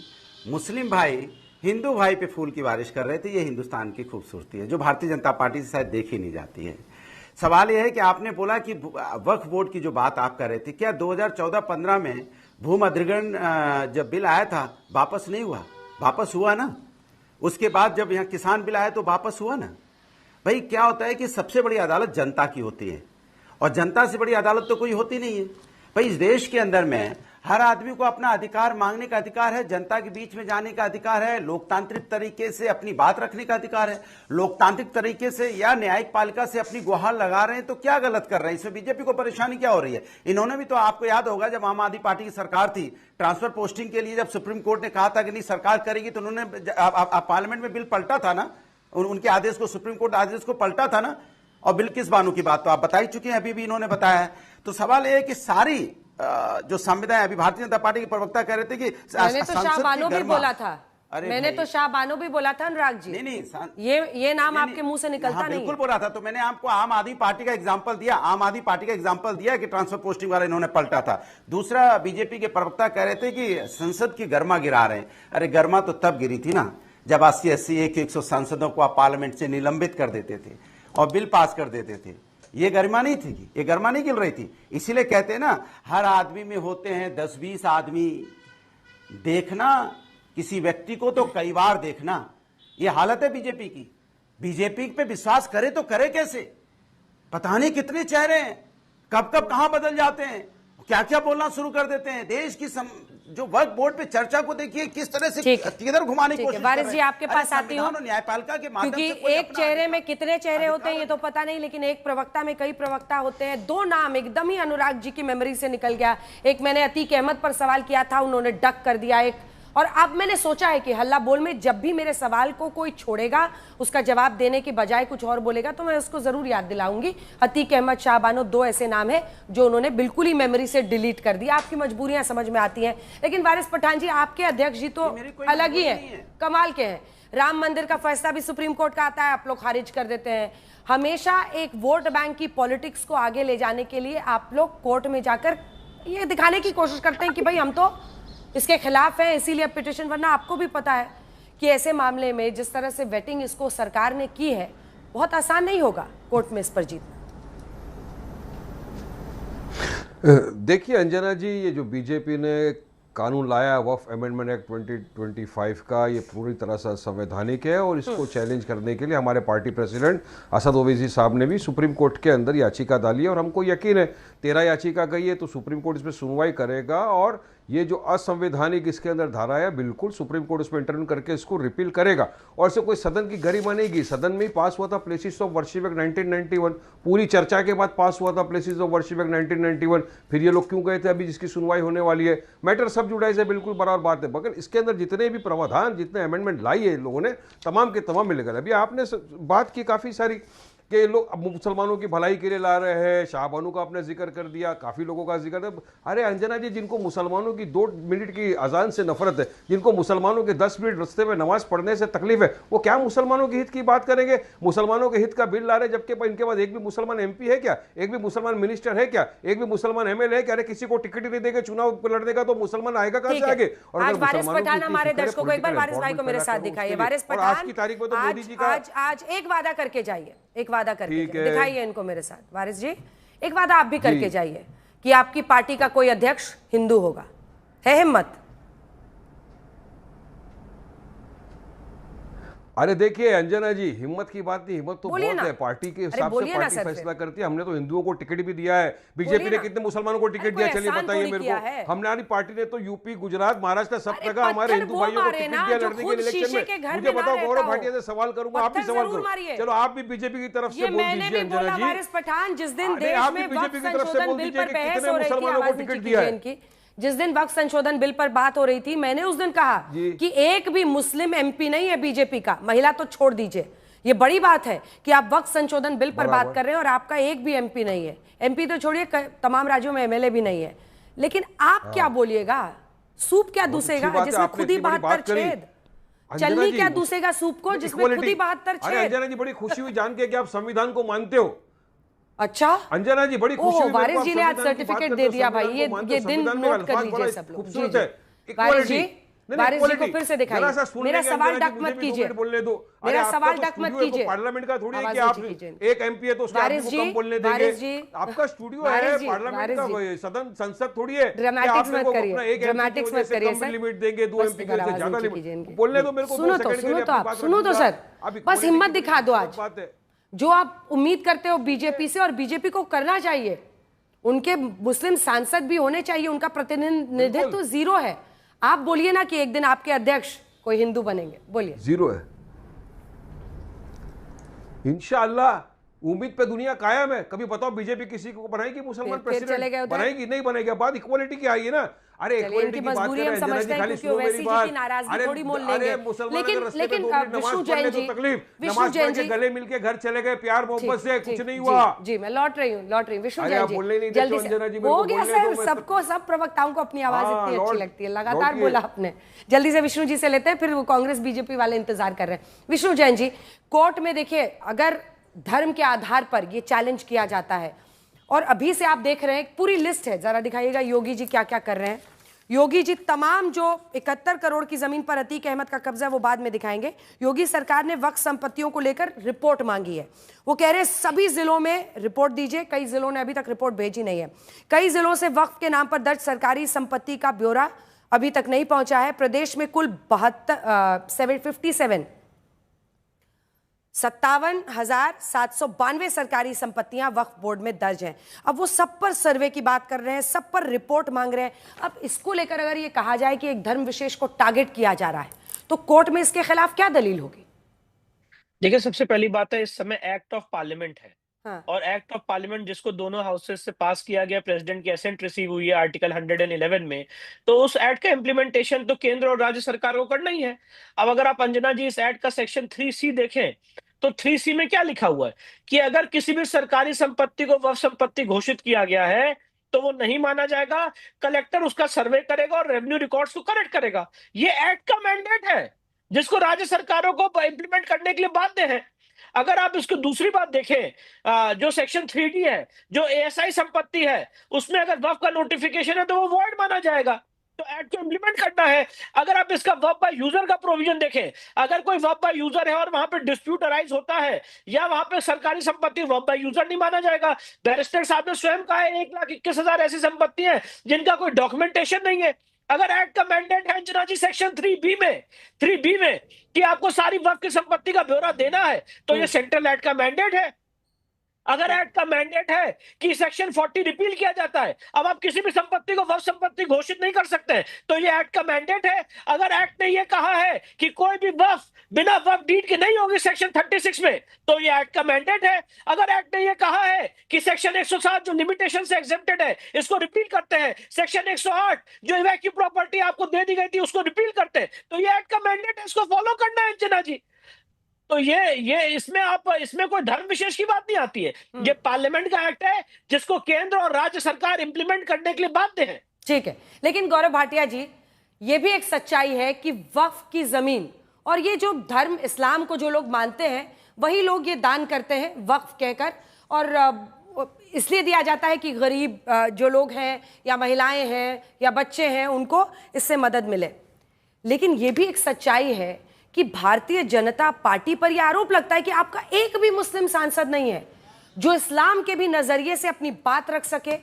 मुस्लिम भाई हिंदू भाई पे फूल की बारिश कर रहे थे। ये हिंदुस्तान की खूबसूरती है जो भारतीय जनता पार्टी से शायद देखी नहीं जाती है। सवाल यह है कि आपने बोला कि वक्फ बोर्ड की जो बात आप कर रहे थे, क्या 2014-15 में भूमि अधिग्रहण जब बिल आया था वापस नहीं हुआ? वापस हुआ ना। उसके बाद जब यहाँ किसान बिल आया तो वापस हुआ ना। भाई क्या होता है कि सबसे बड़ी अदालत जनता की होती है और जनता से बड़ी अदालत तो कोई होती नहीं है। भाई इस देश के अंदर में हर आदमी को अपना अधिकार मांगने का अधिकार है, जनता के बीच में जाने का अधिकार है, लोकतांत्रिक तरीके से अपनी बात रखने का अधिकार है। लोकतांत्रिक तरीके से या न्यायिक पालिका से अपनी गुहार लगा रहे हैं तो क्या गलत कर रहे हैं? इसमें बीजेपी को परेशानी क्या हो रही है? इन्होंने भी तो, आपको याद होगा जब आम आदमी पार्टी की सरकार थी, ट्रांसफर पोस्टिंग के लिए जब सुप्रीम कोर्ट ने कहा था कि नहीं सरकार करेगी, तो उन्होंने पार्लियामेंट में बिल पलटा था ना, उनके आदेश को, सुप्रीम कोर्ट आदेश को पलटा था ना। और बिल्किस बानो की बात तो आप बता ही चुके हैं, अभी भी इन्होंने बताया है। तो सवाल यह है कि सारी जो संविधान, अभी भारतीय जनता पार्टी के प्रवक्ता कह रहे थे कि मैंने तो शाहबानो भी बोला था, मैंने तो शाहबानो भी बोला था अनुराग जी। नहीं, ये नाम आपके मुंह से निकलता नहीं। बिल्कुल बोला था। तो मैंने आपको आम आदमी पार्टी का एग्जांपल दिया, आम आदमी पार्टी का एग्जांपल दिया कि ट्रांसफर पोस्टिंग वाला इन्होंने पलटा था। दूसरा, बीजेपी के प्रवक्ता कह रहे थे कि संसद की गर्मा गिरा रहे हैं। अरे गर्मा तो तब गिरी थी ना जब 80-80 100 सांसदों को आप पार्लियामेंट से निलंबित कर देते थे और बिल पास कर देते थे। ये गरिमा नहीं थी, ये गरिमा नहीं गिर रही थी। इसीलिए कहते हैं ना, हर आदमी में होते हैं 10-20 आदमी। देखना किसी व्यक्ति को तो कई बार देखना, ये हालत है बीजेपी की। बीजेपी पे विश्वास करे तो करे कैसे? पता नहीं कितने चेहरे हैं, कब कब कहां बदल जाते हैं, क्या क्या बोलना शुरू कर देते हैं। देश की जो वक्फ बोर्ड पे चर्चा को देखिए किस तरह से किधर घुमाने की कोशिश कर रहे हैं। वारिस जी आपके पास आती हूँ, न्यायपालिका के माध्यम से, क्योंकि एक चेहरे में कितने चेहरे होते हैं ये तो पता नहीं, लेकिन एक प्रवक्ता में कई प्रवक्ता होते हैं। 2 नाम एकदम ही अनुराग जी की मेमोरी से निकल गया। एक मैंने अतीक अहमद पर सवाल किया था, उन्होंने डक कर दिया एक, और अब मैंने सोचा है कि हल्ला बोल में जब भी मेरे सवाल को कोई छोड़ेगा, उसका जवाब देने की बजाय कुछ और बोलेगा, तो मैं उसको जरूर याद दिलाऊंगी। अतीक अहमद, शाहबानो, 2 ऐसे नाम हैं जो उन्होंने बिल्कुल ही मेमोरी से डिलीट कर दिया। आपकी मजबूरियां समझ में आती हैं, लेकिन वारिस पठान जी, आपके अध्यक्ष जी तो अलग ही है, कमाल के हैं। राम मंदिर का फैसला भी सुप्रीम कोर्ट का आता है, आप लोग खारिज कर देते हैं। हमेशा एक वोट बैंक की पॉलिटिक्स को आगे ले जाने के लिए आप लोग कोर्ट में जाकर ये दिखाने की कोशिश करते हैं कि भाई हम तो इसके खिलाफ है, इसीलिए पिटीशन। वरना आपको भी पता है कि ऐसे मामले में जिस तरह से वेटिंग इसको सरकार ने की है, बहुत आसान नहीं होगा कोर्ट में इस पर जीतना। देखिए अंजना जी, ये जो बीजेपी ने कानून लाया वक्फ अमेंडमेंट एक्ट 2025 का, ये पूरी तरह से संवैधानिक है और इसको चैलेंज करने के लिए हमारे पार्टी प्रेसिडेंट असद ओवैसी साहब ने भी सुप्रीम कोर्ट के अंदर याचिका डाली है और हमको यकीन है 13 याचिका गई है तो सुप्रीम कोर्ट इस पर सुनवाई करेगा और ये जो असंवैधानिक इसके अंदर धारा है बिल्कुल सुप्रीम कोर्ट उसमें इंटरव्यू करके इसको रिपील करेगा। और इससे कोई सदन की गरिमा नहीं गई। सदन में ही पास हुआ था प्लेसेस ऑफ वर्शिप एक्ट 1991, पूरी चर्चा के बाद पास हुआ था प्लेसेस ऑफ वर्शिप एक्ट 1991। फिर ये लोग क्यों गए थे, अभी जिसकी सुनवाई होने वाली है, मैटर सब जुडाइज है, बिल्कुल बराबर बात है। मगर इसके अंदर जितने भी प्रावधान, जितने अमेंडमेंट लाई है लोगों ने, तमाम के तमाम मिलेगा। अभी आपने बात की काफ़ी सारी कि लोग अब मुसलमानों की भलाई के लिए ला रहे हैं। शाहबानू का आपने जिक्र कर दिया, काफ़ी लोगों का जिक्र है। अरे अंजना जी, जिनको मुसलमानों की 2 मिनट की अजान से नफरत है, जिनको मुसलमानों के 10 मिनट रस्ते में नमाज पढ़ने से तकलीफ है, वो क्या मुसलमानों के हित की बात करेंगे? मुसलमानों के हित का बिल ला रहे, जबकि इनके पास एक भी मुसलमान MP है क्या? एक भी मुसलमान मिनिस्टर है क्या? एक भी मुसलमान MLA है क्या? अरे किसी को टिकट ही नहीं देंगे चुनाव लड़ने का, तो मुसलमान आएगा कहां से आगे? और आज वारिस पठान हमारे दर्शकों को एक बार वारिस भाई को मेरे साथ दिखाइए। वारिस पठान, आज की तारीख में तो मोदी जी का आज एक वादा करके जाइए, एक वादा करके दिखाइए इनको मेरे साथ। वारिस जी, एक वादा आप भी करके जाइए कि आपकी पार्टी का कोई अध्यक्ष हिंदू होगा। है हिम्मत? अरे देखिए अंजना जी, हिम्मत की बात नहीं, हिम्मत तो बहुत है। पार्टी के हिसाब से पार्टी फैसला करती है। हमने तो हिंदुओं को टिकट भी दिया है। बीजेपी ने कितने मुसलमानों को टिकट दिया, चलिए बताइए मेरे को। हमारी पार्टी ने तो यूपी, गुजरात, महाराष्ट्र सब जगह हमारे हिंदू भाइयों को टिकट दिया लड़ने के इलेक्शन में। मुझे बताओ, गौरव भाटिया से सवाल करूंगा, आप भी सवाल करो। चलो आप भी बीजेपी की तरफ से बोल दीजिए अंजना जी। वारिस पठान, जिस दिन देश में वक्फ संशोधन बिल पर बहस हो रही थी, आवाज नीचे कीजिए इनकी, जिस दिन वक्फ संशोधन बिल पर बात हो रही थी, मैंने उस दिन कहा कि एक भी मुस्लिम MP नहीं है बीजेपी का, महिला तो छोड़ दीजिए। ये बड़ी बात है कि आप वक्फ संशोधन बिल पर बात कर रहे हैं और आपका एक भी MP नहीं है। MP तो छोड़िए, तमाम राज्यों में MLA भी नहीं है। लेकिन आप क्या बोलिएगा? सूप क्या दूसेगा जिसमें खुद ही 72 छेद? चलनी क्या दूसेगा सूप को जिसमें खुद ही 72 छेद? अंजना जी, बड़ी खुशी हुई जान के कि आप संविधान को मानते हो। अच्छा अंजना जी, बड़ी खुशी हुई। वारिस जी ने आज सर्टिफिकेट दे दिया भाई, ये दिन नोट कर लीजिए सब लोग। जी जी, वारिस जी को फिर से दिखाइए। मेरा सवाल डक मत कीजिए, मेरा सवाल डक मत कीजिए। पार्लियामेंट का थोड़ी है कि आप एक MP है तो उसको कम बोलने देंगे। आपका स्टूडियो है, पार्लियामेंट का सदन, संसद थोड़ी है। ड्रामेटिक्स मत करिए, ड्रामेटिक्स मत करिए सर। लिमिट देंगे 2 MP से ज्यादा लिमिट बोलने दो मेरे को। सुनो तो सर, बस हिम्मत दिखा दो आज। जो आप उम्मीद करते हो बीजेपी से, और बीजेपी को करना चाहिए, उनके मुस्लिम सांसद भी होने चाहिए, उनका प्रतिनिधित्व तो 0 है। आप बोलिए ना कि एक दिन आपके अध्यक्ष कोई हिंदू बनेंगे, बोलिए। 0 है इंशाअल्लाह। उम्मीद पे दुनिया कायम है। कभी बताओ बीजेपी किसी को बनाएगी मुसलमान प्रेसिडेंट? बनाएगी नहीं बनेगी? बात इक्वालिटी की आई है ना। अरे इक्वालिटी की बात कर रहे हैं अंजना जी, खाली सुनो मेरी बात। अरे मुसलमान लेकिन विष्णु जैन जी, विष्णु जैन जी गले मिलके घर चले गए, प्यार मोहब्बत से कुछ नहीं हुआ। जी मैं लौट रही हूँ विष्णु जैन जी, जल्दी से हो गया सर। सबको, सब प्रवक्ताओं को अपनी आवाज इतनी अच्छी लगती है, लगातार बोला आपने। जल्दी से विष्णु जी से लेते हैं, फिर वो कांग्रेस बीजेपी वाले इंतजार कर रहे हैं। विष्णु जैन जी, कोर्ट में देखिए, अगर धर्म के आधार पर ये चैलेंज किया जाता है, और अभी से आप देख रहे हैं पूरी लिस्ट है, जरा दिखाइएगा योगी जी क्या क्या कर रहे हैं। योगी जी तमाम जो 71 करोड़ की जमीन पर अतीक अहमद का कब्जा है वो बाद में दिखाएंगे। योगी सरकार ने वक्फ संपत्तियों को लेकर रिपोर्ट मांगी है। वो कह रहे हैं सभी जिलों में रिपोर्ट दीजिए। कई जिलों ने अभी तक रिपोर्ट भेजी नहीं है। कई जिलों से वक्फ के नाम पर दर्ज सरकारी संपत्ति का ब्यौरा अभी तक नहीं पहुंचा है। प्रदेश में कुल 57,792 सरकारी संपत्तियां वक्फ बोर्ड में दर्ज हैं। अब वो सब पर सर्वे की बात कर रहे हैं, सब पर रिपोर्ट मांग रहे हैं। अब इसको लेकर अगर ये कहा जाए कि एक धर्म विशेष को टारगेट किया जा रहा है, तो कोर्ट में इसके खिलाफ क्या दलील होगी? देखिए, सबसे पहली बात है, इस समय एक्ट ऑफ पार्लियामेंट है। हाँ। और एक्ट ऑफ पार्लियामेंट जिसको दोनों हाउसेस से पास किया गया, प्रेसिडेंट की असेंट रिसीव हुई है आर्टिकल 111 में, तो उस एक्ट का इम्प्लीमेंटेशन तो केंद्र और राज्य सरकार को करना ही है। अब अगर आप अंजना जी इस एक्ट का सेक्शन 3C देखें, तो 3C में क्या लिखा हुआ है कि अगर किसी भी सरकारी संपत्ति को वक्फ संपत्ति घोषित किया गया है तो वो नहीं माना जाएगा। कलेक्टर उसका सर्वे करेगा और रेवेन्यू रिकॉर्ड्स को करेक्ट करेगा। ये एक्ट का मैंडेट है जिसको राज्य सरकारों को इम्प्लीमेंट करने के लिए बाध्य है। अगर आप इसको दूसरी बात देखें, जो सेक्शन 3D है, जो ASI संपत्ति है, उसमें अगर वक्फ का नोटिफिकेशन है तो वो वॉइड माना जाएगा। तो एक्ट को इम्प्लीमेंट करना है। अगर आप इसका वक्फ बाय यूजर का प्रोविजन देखें, अगर कोई वक्फ बाय यूजर है और वहां पे डिस्प्यूट अराइज होता है या वहां पे सरकारी संपत्ति वक्फ बाय यूजर नहीं माना जाएगा। बैरिस्टर साहब ने स्वयं कहा है 1,21,000 ऐसी संपत्ति है जिनका कोई डॉक्यूमेंटेशन नहीं है। अगर एक्ट का मैंडेट है अंजना जी सेक्शन 3B में कि आपको सारी वक्फ की संपत्ति का ब्यौरा देना है, तो ये सेंट्रल एक्ट का मैंडेट है। अगर एक्ट का मैंडेट है कि सेक्शन 40 रिपील किया जाता है, अब आप किसी भी संपत्ति को वक्फ संपत्ति घोषित नहीं कर सकते हैं, तो ये एक्ट का मैंडेट है। अगर एक्ट ने ये कहा है कि कोई भी वक्फ बिना वक्फ डीड के नहीं होगी सेक्शन 36 में, तो ये एक्ट का मैंडेट है। अगर एक्ट ने ये कहा है कि सेक्शन 107 जो लिमिटेशन से एग्जेम्प्टेड है, इसको रिपील करते हैं, सेक्शन 108 जो इवैक्यू प्रॉपर्टी आपको दे दी गई थी उसको रिपील करते हैं, तो ये एक्ट का मैंडेट है, इसको फॉलो करना है अंजना जी। तो ये इसमें कोई धर्म विशेष की बात नहीं आती है। ये पार्लियामेंट का एक्ट है जिसको केंद्र और राज्य सरकार इंप्लीमेंट करने के लिए बाध्य है। ठीक है, लेकिन गौरव भाटिया जी, ये भी एक सच्चाई है कि वक्फ की जमीन और ये जो धर्म इस्लाम को जो लोग मानते हैं वही लोग ये दान करते हैं वक्फ कहकर, और इसलिए दिया जाता है कि गरीब जो लोग हैं या महिलाएं हैं या बच्चे हैं उनको इससे मदद मिले। लेकिन ये भी एक सच्चाई है कि भारतीय जनता पार्टी पर यह आरोप लगता है कि आपका एक भी मुस्लिम सांसद नहीं है जो इस्लाम के भी नजरिए से अपनी बात रख सके।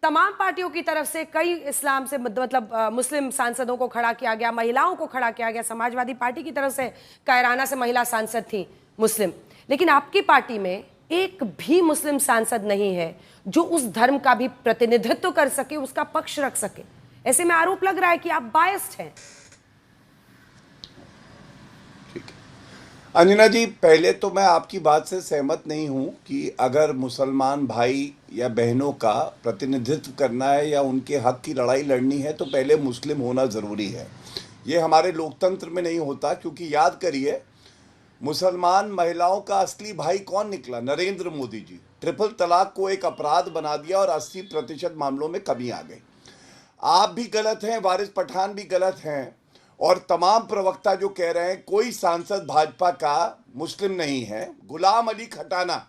तमाम पार्टियों की तरफ से कई इस्लाम से मतलब मुस्लिम सांसदों को खड़ा किया गया, महिलाओं को खड़ा किया गया। समाजवादी पार्टी की तरफ से कायराना से महिला सांसद थी मुस्लिम, लेकिन आपकी पार्टी में एक भी मुस्लिम सांसद नहीं है जो उस धर्म का भी प्रतिनिधित्व कर सके, उसका पक्ष रख सके। ऐसे में आरोप लग रहा है कि आप बायस्ड हैं। अंजना जी, पहले तो मैं आपकी बात से सहमत नहीं हूं कि अगर मुसलमान भाई या बहनों का प्रतिनिधित्व करना है या उनके हक की लड़ाई लड़नी है तो पहले मुस्लिम होना ज़रूरी है। ये हमारे लोकतंत्र में नहीं होता, क्योंकि याद करिए मुसलमान महिलाओं का असली भाई कौन निकला? नरेंद्र मोदी जी। ट्रिपल तलाक को एक अपराध बना दिया और 80% मामलों में कमी आ गई। आप भी गलत हैं, वारिस पठान भी गलत हैं, और तमाम प्रवक्ता जो कह रहे हैं कोई सांसद भाजपा का मुस्लिम नहीं है। गुलाम अली खटाना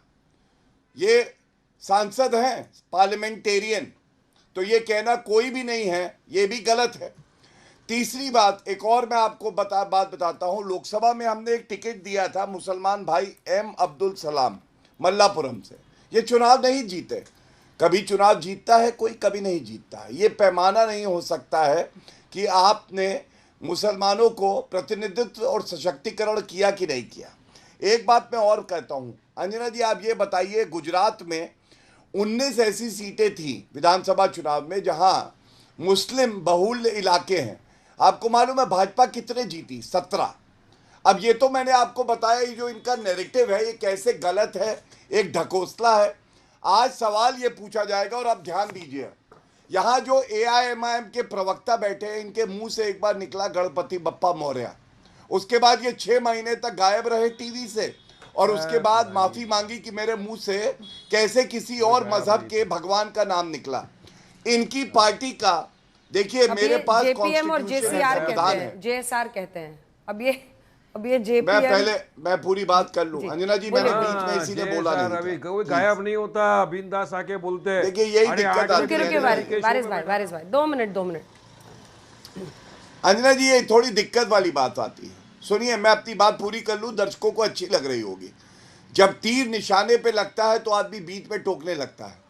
ये सांसद हैं, पार्लियामेंटेरियन, तो ये कहना कोई भी नहीं है, ये भी गलत है। तीसरी बात, एक और मैं आपको बात बताता हूं। लोकसभा में हमने एक टिकट दिया था मुसलमान भाई एम अब्दुल सलाम मल्लापुरम से। ये चुनाव नहीं जीते, कभी चुनाव जीतता है कोई, कभी नहीं जीतता है। ये पैमाना नहीं हो सकता है कि आपने मुसलमानों को प्रतिनिधित्व और सशक्तिकरण किया कि नहीं किया। एक बात मैं और कहता हूं, अंजना जी आप ये बताइए, गुजरात में 19 ऐसी सीटें थी विधानसभा चुनाव में जहां मुस्लिम बहुल इलाके हैं। आपको मालूम है भाजपा कितने जीती? 17। अब ये तो मैंने आपको बताया, ये जो इनका नैरेटिव है ये कैसे गलत है, एक ढकोसला है। आज सवाल ये पूछा जाएगा, और आप ध्यान दीजिए, यहाँ जो AIMIM के प्रवक्ता बैठे हैं इनके मुंह से एक बार निकला गणपति बप्पा मौर्य, उसके बाद ये 6 महीने तक गायब रहे टीवी से, और उसके बाद माफी मांगी कि मेरे मुंह से कैसे किसी और मजहब के भगवान का नाम निकला। इनकी पार्टी का देखिए, मेरे पास JPM और JCR कहते हैं, JSR कहते हैं। अब ये JPM, मैं पूरी बात कर लूं अंजना जी, मैंने बीच में इसीलिए बोला नहीं। अभी कोई गायब नहीं होता, बिंदास आके बोलते हैं। देखिए यही दिक्कत आती है। वारिस भाई 2 मिनट। अंजना जी ये थोड़ी दिक्कत वाली बात आती है। सुनिए, मैं अपनी बात पूरी कर लूं, दर्शकों को अच्छी लग रही होगी। जब तीर निशाने पे लगता है तो आदमी बीच में टोकने लगता है।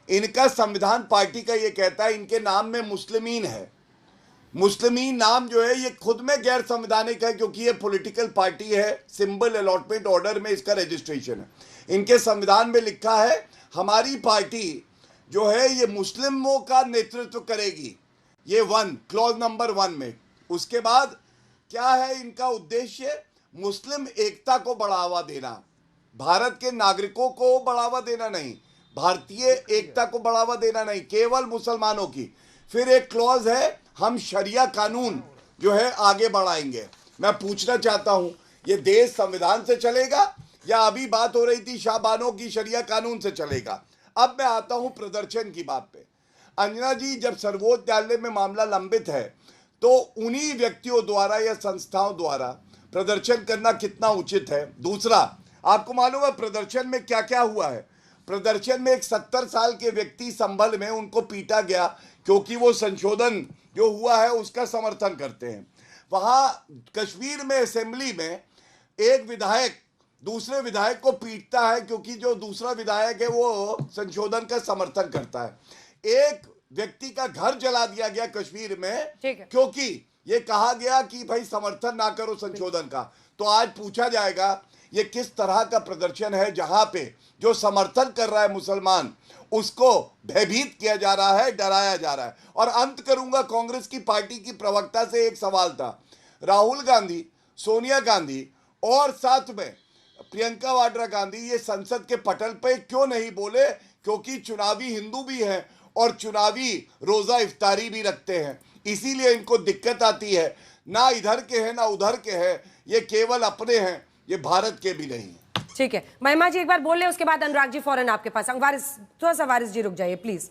इनका संविधान पार्टी का ये कहता है इनके नाम में मुस्लिमीन है। मुस्लिमीन नाम जो है ये खुद में गैर संवैधानिक है, क्योंकि ये पॉलिटिकल पार्टी है। सिंबल अलॉटमेंट ऑर्डर में इसका रजिस्ट्रेशन है। इनके संविधान में लिखा है हमारी पार्टी जो है ये मुस्लिमों का नेतृत्व करेगी। ये क्लॉज नंबर 1 में। उसके बाद क्या है इनका उद्देश्य? मुस्लिम एकता को बढ़ावा देना, भारत के नागरिकों को बढ़ावा देना नहीं, भारतीय एकता को बढ़ावा देना नहीं, केवल मुसलमानों की। फिर एक क्लॉज है हम शरिया कानून जो है आगे बढ़ाएंगे। मैं पूछना चाहता हूं ये देश संविधान से चलेगा या अभी बात हो रही थी शाहबानों की शरिया कानून से चलेगा? अब मैं आता हूं प्रदर्शन की बात पे। अंजना जी, जब सर्वोच्च न्यायालय में मामला लंबित है तो उन्हीं व्यक्तियों द्वारा या संस्थाओं द्वारा प्रदर्शन करना कितना उचित है? दूसरा, आपको मालूम है प्रदर्शन में क्या क्या हुआ है? प्रदर्शन में एक 70 साल के व्यक्ति संभल में उनको पीटा गया क्योंकि वो संशोधन जो हुआ है उसका समर्थन करते हैं। वहां कश्मीर में असेंबली में एक विधायक दूसरे विधायक को पीटता है क्योंकि जो दूसरा विधायक है वो संशोधन का समर्थन करता है। एक व्यक्ति का घर जला दिया गया कश्मीर में क्योंकि ये कहा गया कि भाई समर्थन ना करो संशोधन का। तो आज पूछा जाएगा ये किस तरह का प्रदर्शन है जहां पे जो समर्थन कर रहा है मुसलमान उसको भयभीत किया जा रहा है, डराया जा रहा है। और अंत करूंगा, कांग्रेस की पार्टी की प्रवक्ता से एक सवाल था, राहुल गांधी, सोनिया गांधी और साथ में प्रियंका वाड्रा गांधी ये संसद के पटल पे क्यों नहीं बोले? क्योंकि चुनावी हिंदू भी हैं और चुनावी रोजा इफ्तारी भी रखते हैं, इसीलिए इनको दिक्कत आती है। ना इधर के हैं ना उधर के हैं, ये केवल अपने हैं। ये भारत के भी नहीं। ठीक है, महिमा जी एक बार बोल ले, उसके बाद अनुराग जी फौरन आपके पास। थोड़ा सा वारिस जी रुक जाइए प्लीज।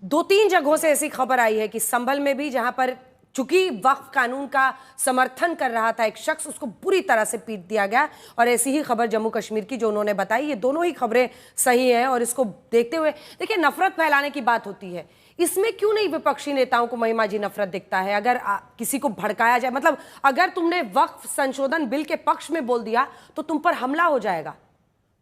2-3 जगहों से ऐसी खबर आई है कि संभल में भी, जहां पर चूंकि वक्फ कानून का समर्थन कर रहा था एक शख्स, उसको बुरी तरह से पीट दिया गया। और ऐसी ही खबर जम्मू कश्मीर की जो उन्होंने बताई, ये दोनों ही खबरें सही हैं। और इसको देखते हुए देखिए, नफरत फैलाने की बात होती है, इसमें क्यों नहीं विपक्षी नेताओं को महिमा जी नफरत दिखता है? अगर किसी को भड़काया जाए, मतलब अगर तुमने वक्फ संशोधन बिल के पक्ष में बोल दिया तो तुम पर हमला हो जाएगा,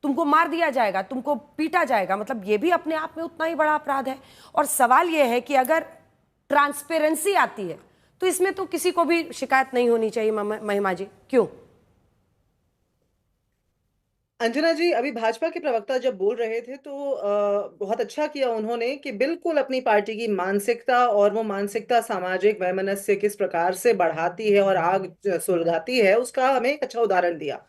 तुमको मार दिया जाएगा, तुमको पीटा जाएगा, मतलब ये भी अपने आप में उतना ही बड़ा अपराध है। और सवाल ये है कि अगर ट्रांसपेरेंसी आती है तो इसमें तो किसी को भी शिकायत नहीं होनी चाहिए। महिमा जी क्यों? अंजना जी, अभी भाजपा के प्रवक्ता जब बोल रहे थे तो बहुत अच्छा किया उन्होंने कि बिल्कुल अपनी पार्टी की मानसिकता, और वो मानसिकता सामाजिक वैमनस्य किस प्रकार से बढ़ाती है और आग सुलगाती है, उसका हमें एक अच्छा उदाहरण दिया।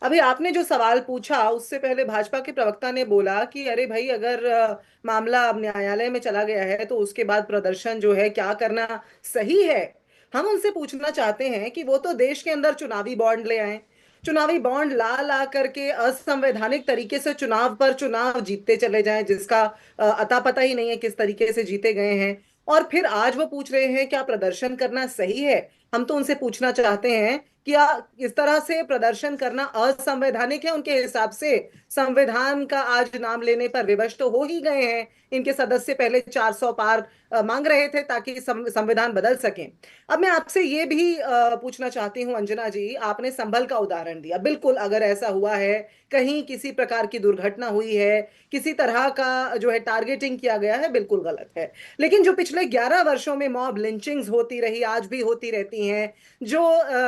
अभी आपने जो सवाल पूछा, उससे पहले भाजपा के प्रवक्ता ने बोला कि अरे भाई, अगर मामला अब न्यायालय में चला गया है तो उसके बाद प्रदर्शन जो है क्या करना सही है। हम उनसे पूछना चाहते हैं कि वो तो देश के अंदर चुनावी बॉन्ड ले आए, चुनावी बॉन्ड ला करके असंवैधानिक तरीके से चुनाव पर चुनाव जीतते चले जाएं, जिसका अता पता ही नहीं है किस तरीके से जीते गए हैं। और फिर आज वो पूछ रहे हैं क्या प्रदर्शन करना सही है। हम तो उनसे पूछना चाहते हैं क्या इस तरह से प्रदर्शन करना असंवैधानिक है? उनके हिसाब से संविधान का आज नाम लेने पर विवश तो हो ही गए हैं। इनके सदस्य पहले 400 पार मांग रहे थे ताकि संविधान बदल सके। अब मैं आपसे ये भी पूछना चाहती हूँ अंजना जी, आपने संभल का उदाहरण दिया। बिल्कुल, अगर ऐसा हुआ है, कहीं किसी प्रकार की दुर्घटना हुई है, किसी तरह का जो है टारगेटिंग किया गया है, बिल्कुल गलत है। लेकिन जो पिछले 11 वर्षों में मॉब लिंचिंग्स होती रही, आज भी होती रहती हैं, जो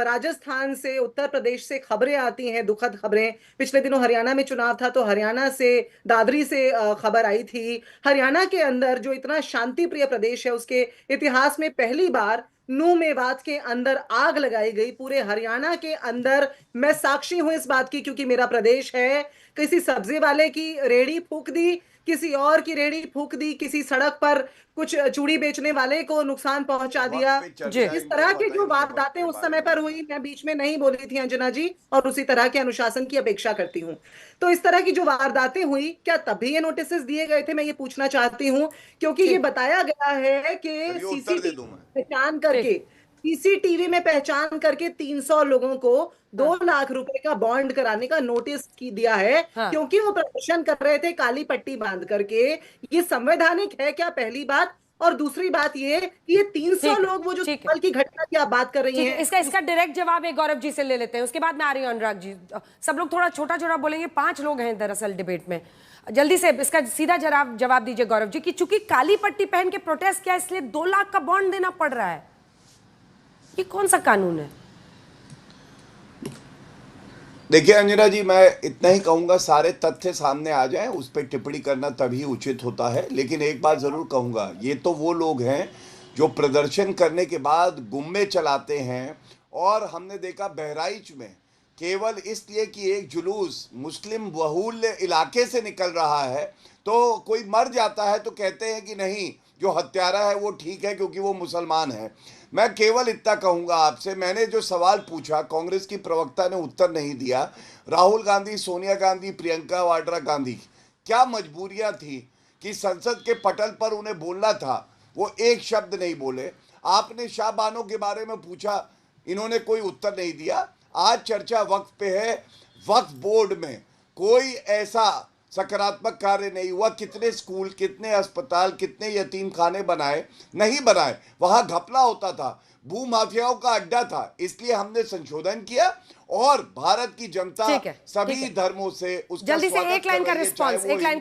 राजस्थान से, उत्तर प्रदेश से खबरें आती हैं, दुखद खबरें। पिछले दिनों हरियाणा में चुनाव था तो हरियाणा से, दादरी से खबर आई थी। हरियाणा के अंदर जो इतना शांति प्रिय प्रदेश है, उसके इतिहास में पहली बार नूह मेवात के अंदर आग लगाई गई। पूरे हरियाणा के अंदर मैं साक्षी हूं इस बात की, क्योंकि मेरा प्रदेश है। किसी सब्जी वाले की रेहड़ी फूंक दी, किसी और की रेहड़ी फूंक दी, किसी सड़क पर कुछ चूड़ी बेचने वाले को नुकसान पहुंचा दिया। इस तरह की जो वारदातें उस समय पर हुई, मैं बीच में नहीं बोली थी अंजना जी, और उसी तरह के अनुशासन की अपेक्षा करती हूं। तो इस तरह की जो वारदातें हुई, क्या तभी ये नोटिस दिए गए थे? मैं ये पूछना चाहती हूं, क्योंकि ये बताया गया है कि सीसीटीवी में पहचान करके 300 लोगों को 2 लाख रुपए का बॉन्ड कराने का नोटिस दिया है। क्योंकि वो प्रदर्शन कर रहे थे काली पट्टी बांध करके। ये संवैधानिक है क्या? पहली बात। और दूसरी बात ये कि ये 300 लोग, वो जो संभल की घटना की आप बात कर रही हैं, इसका डायरेक्ट जवाब एक गौरव जी से ले लेते हैं, उसके बाद मैं आ रही हूँ अनुराग जी। सब लोग थोड़ा छोटा छोटा बोलेंगे, 5 लोग हैं दरअसल डिबेट में। जल्दी से इसका सीधा जवाब दीजिए गौरव जी कि चूंकि काली पट्टी पहन के प्रोटेस्ट किया इसलिए 2 लाख का बॉन्ड देना पड़ रहा है। ये कौन सा कानून है? देखिए अंजना जी, मैं इतना ही कहूंगा, सारे तथ्य सामने आ जाएं, उस पर टिप्पणी करना तभी उचित होता है। लेकिन एक बात जरूर कहूंगा, ये तो वो लोग हैं जो प्रदर्शन करने के बाद गुम्मे चलाते हैं। और हमने देखा बहराइच में केवल इसलिए कि एक जुलूस मुस्लिम बहुल इलाके से निकल रहा है तो कोई मर जाता है तो कहते हैं कि नहीं, जो हत्यारा है वो ठीक है क्योंकि वो मुसलमान है। मैं केवल इतना कहूंगा आपसे, मैंने जो सवाल पूछा, कांग्रेस की प्रवक्ता ने उत्तर नहीं दिया। राहुल गांधी, सोनिया गांधी, प्रियंका वाड्रा गांधी, क्या मजबूरियां थी कि संसद के पटल पर उन्हें बोलना था, वो एक शब्द नहीं बोले। आपने शाह बानो के बारे में पूछा, इन्होंने कोई उत्तर नहीं दिया। आज चर्चा वक्फ पे है, वक्फ बोर्ड में कोई ऐसा सकारात्मक कार्य नहीं हुआ। कितने स्कूल, कितने अस्पताल, कितने यतीम खाने बनाए? नहीं बनाए। वहां घपला होता था, भू माफियाओं का अड्डा था। इसलिए हमने संशोधन किया और भारत की जनता सभी धर्मों से उसका जल्दी से एक लाइन का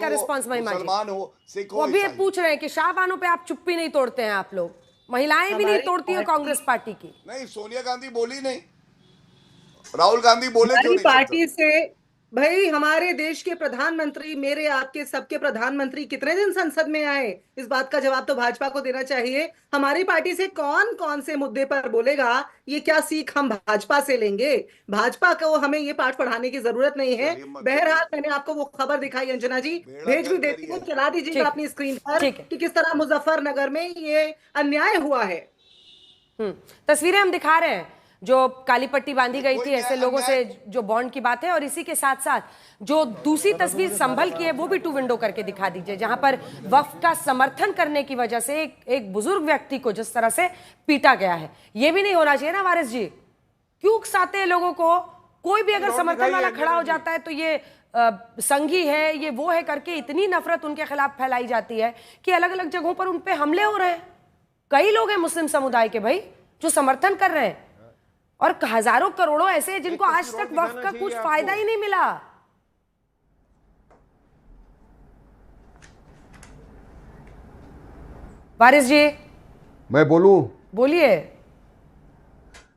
रिस्पांस मुसलमान हो, सिख हो। वो भी पूछ रहे हैं कि शाह बानो पे आप चुप्पी नहीं तोड़ते हैं आप लोग? महिलाएं भी नहीं तोड़ती है कांग्रेस पार्टी की? नहीं, सोनिया गांधी बोली नहीं, राहुल गांधी बोले क्यों नहीं? पार्टी से भाई, हमारे देश के प्रधानमंत्री, मेरे आपके सबके प्रधानमंत्री कितने दिन संसद में आए? इस बात का जवाब तो भाजपा को देना चाहिए। हमारी पार्टी से कौन कौन से मुद्दे पर बोलेगा? ये क्या सीख हम भाजपा से लेंगे? भाजपा को हमें ये पाठ पढ़ाने की जरूरत नहीं है। बहरहाल, मैंने आपको वो खबर दिखाई अंजना जी, भेज भी देती हूँ, चला दीजिएगा अपनी स्क्रीन पर कि किस तरह मुजफ्फरनगर में ये अन्याय हुआ है। तस्वीरें हम दिखा रहे हैं। जो काली पट्टी बांधी गई थी ऐसे लोगों से जो बॉन्ड की बात है, और इसी के साथ साथ जो दूसरी तस्वीर संभल की है वो भी टू विंडो करके दिखा दीजिए, जहां पर वक्फ का समर्थन करने की वजह से एक बुजुर्ग व्यक्ति को जिस तरह से पीटा गया है। ये भी नहीं होना चाहिए ना वारिस जी, क्यों उकसाते हैं लोगों को? कोई भी अगर समर्थन वाला खड़ा हो जाता है तो ये संघी है, ये वो है करके इतनी नफरत उनके खिलाफ फैलाई जाती है कि अलग अलग जगहों पर उन पे हमले हो रहे हैं। कई लोग हैं मुस्लिम समुदाय के भाई जो समर्थन कर रहे हैं, और हजारों करोड़ों ऐसे हैं जिनको आज तक वक्फ का कुछ फायदा ही नहीं मिला। वारिस जी, मैं बोलूं? बोलिए।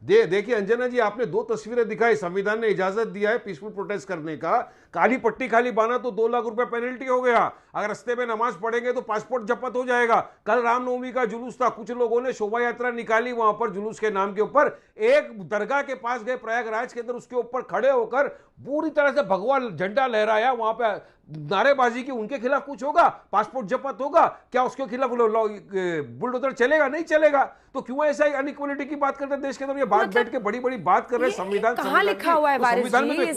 देखिए अंजना जी, आपने 2 तस्वीरें दिखाई। संविधान ने इजाजत दिया है पीसफुल प्रोटेस्ट करने का, काली पट्टी खाली बाना तो 2 लाख रुपए पेनल्टी हो गया। अगर रास्ते में नमाज पढ़ेंगे तो पासपोर्ट जब्त हो जाएगा। कल रामनवमी का जुलूस था, कुछ लोगों ने शोभा यात्रा निकाली, वहां पर जुलूस के नाम के ऊपर एक दरगाह के पास गए प्रयागराज के अंदर, उसके ऊपर खड़े होकर पूरी तरह से भगवा झंडा लहराया, वहां पे नारेबाजी की। उनके खिलाफ कुछ होगा? पासपोर्ट जब्त होगा क्या? उसके खिलाफ बुलडोजर चलेगा? नहीं चलेगा। तो क्यों ऐसा अनइक्वालिटी की बात करते हैं देश के अंदर? ये बात बैठ के बड़ी बड़ी बात कर रहे हैं। संविधान कहाँ लिखा हुआ है वारिस जी? इस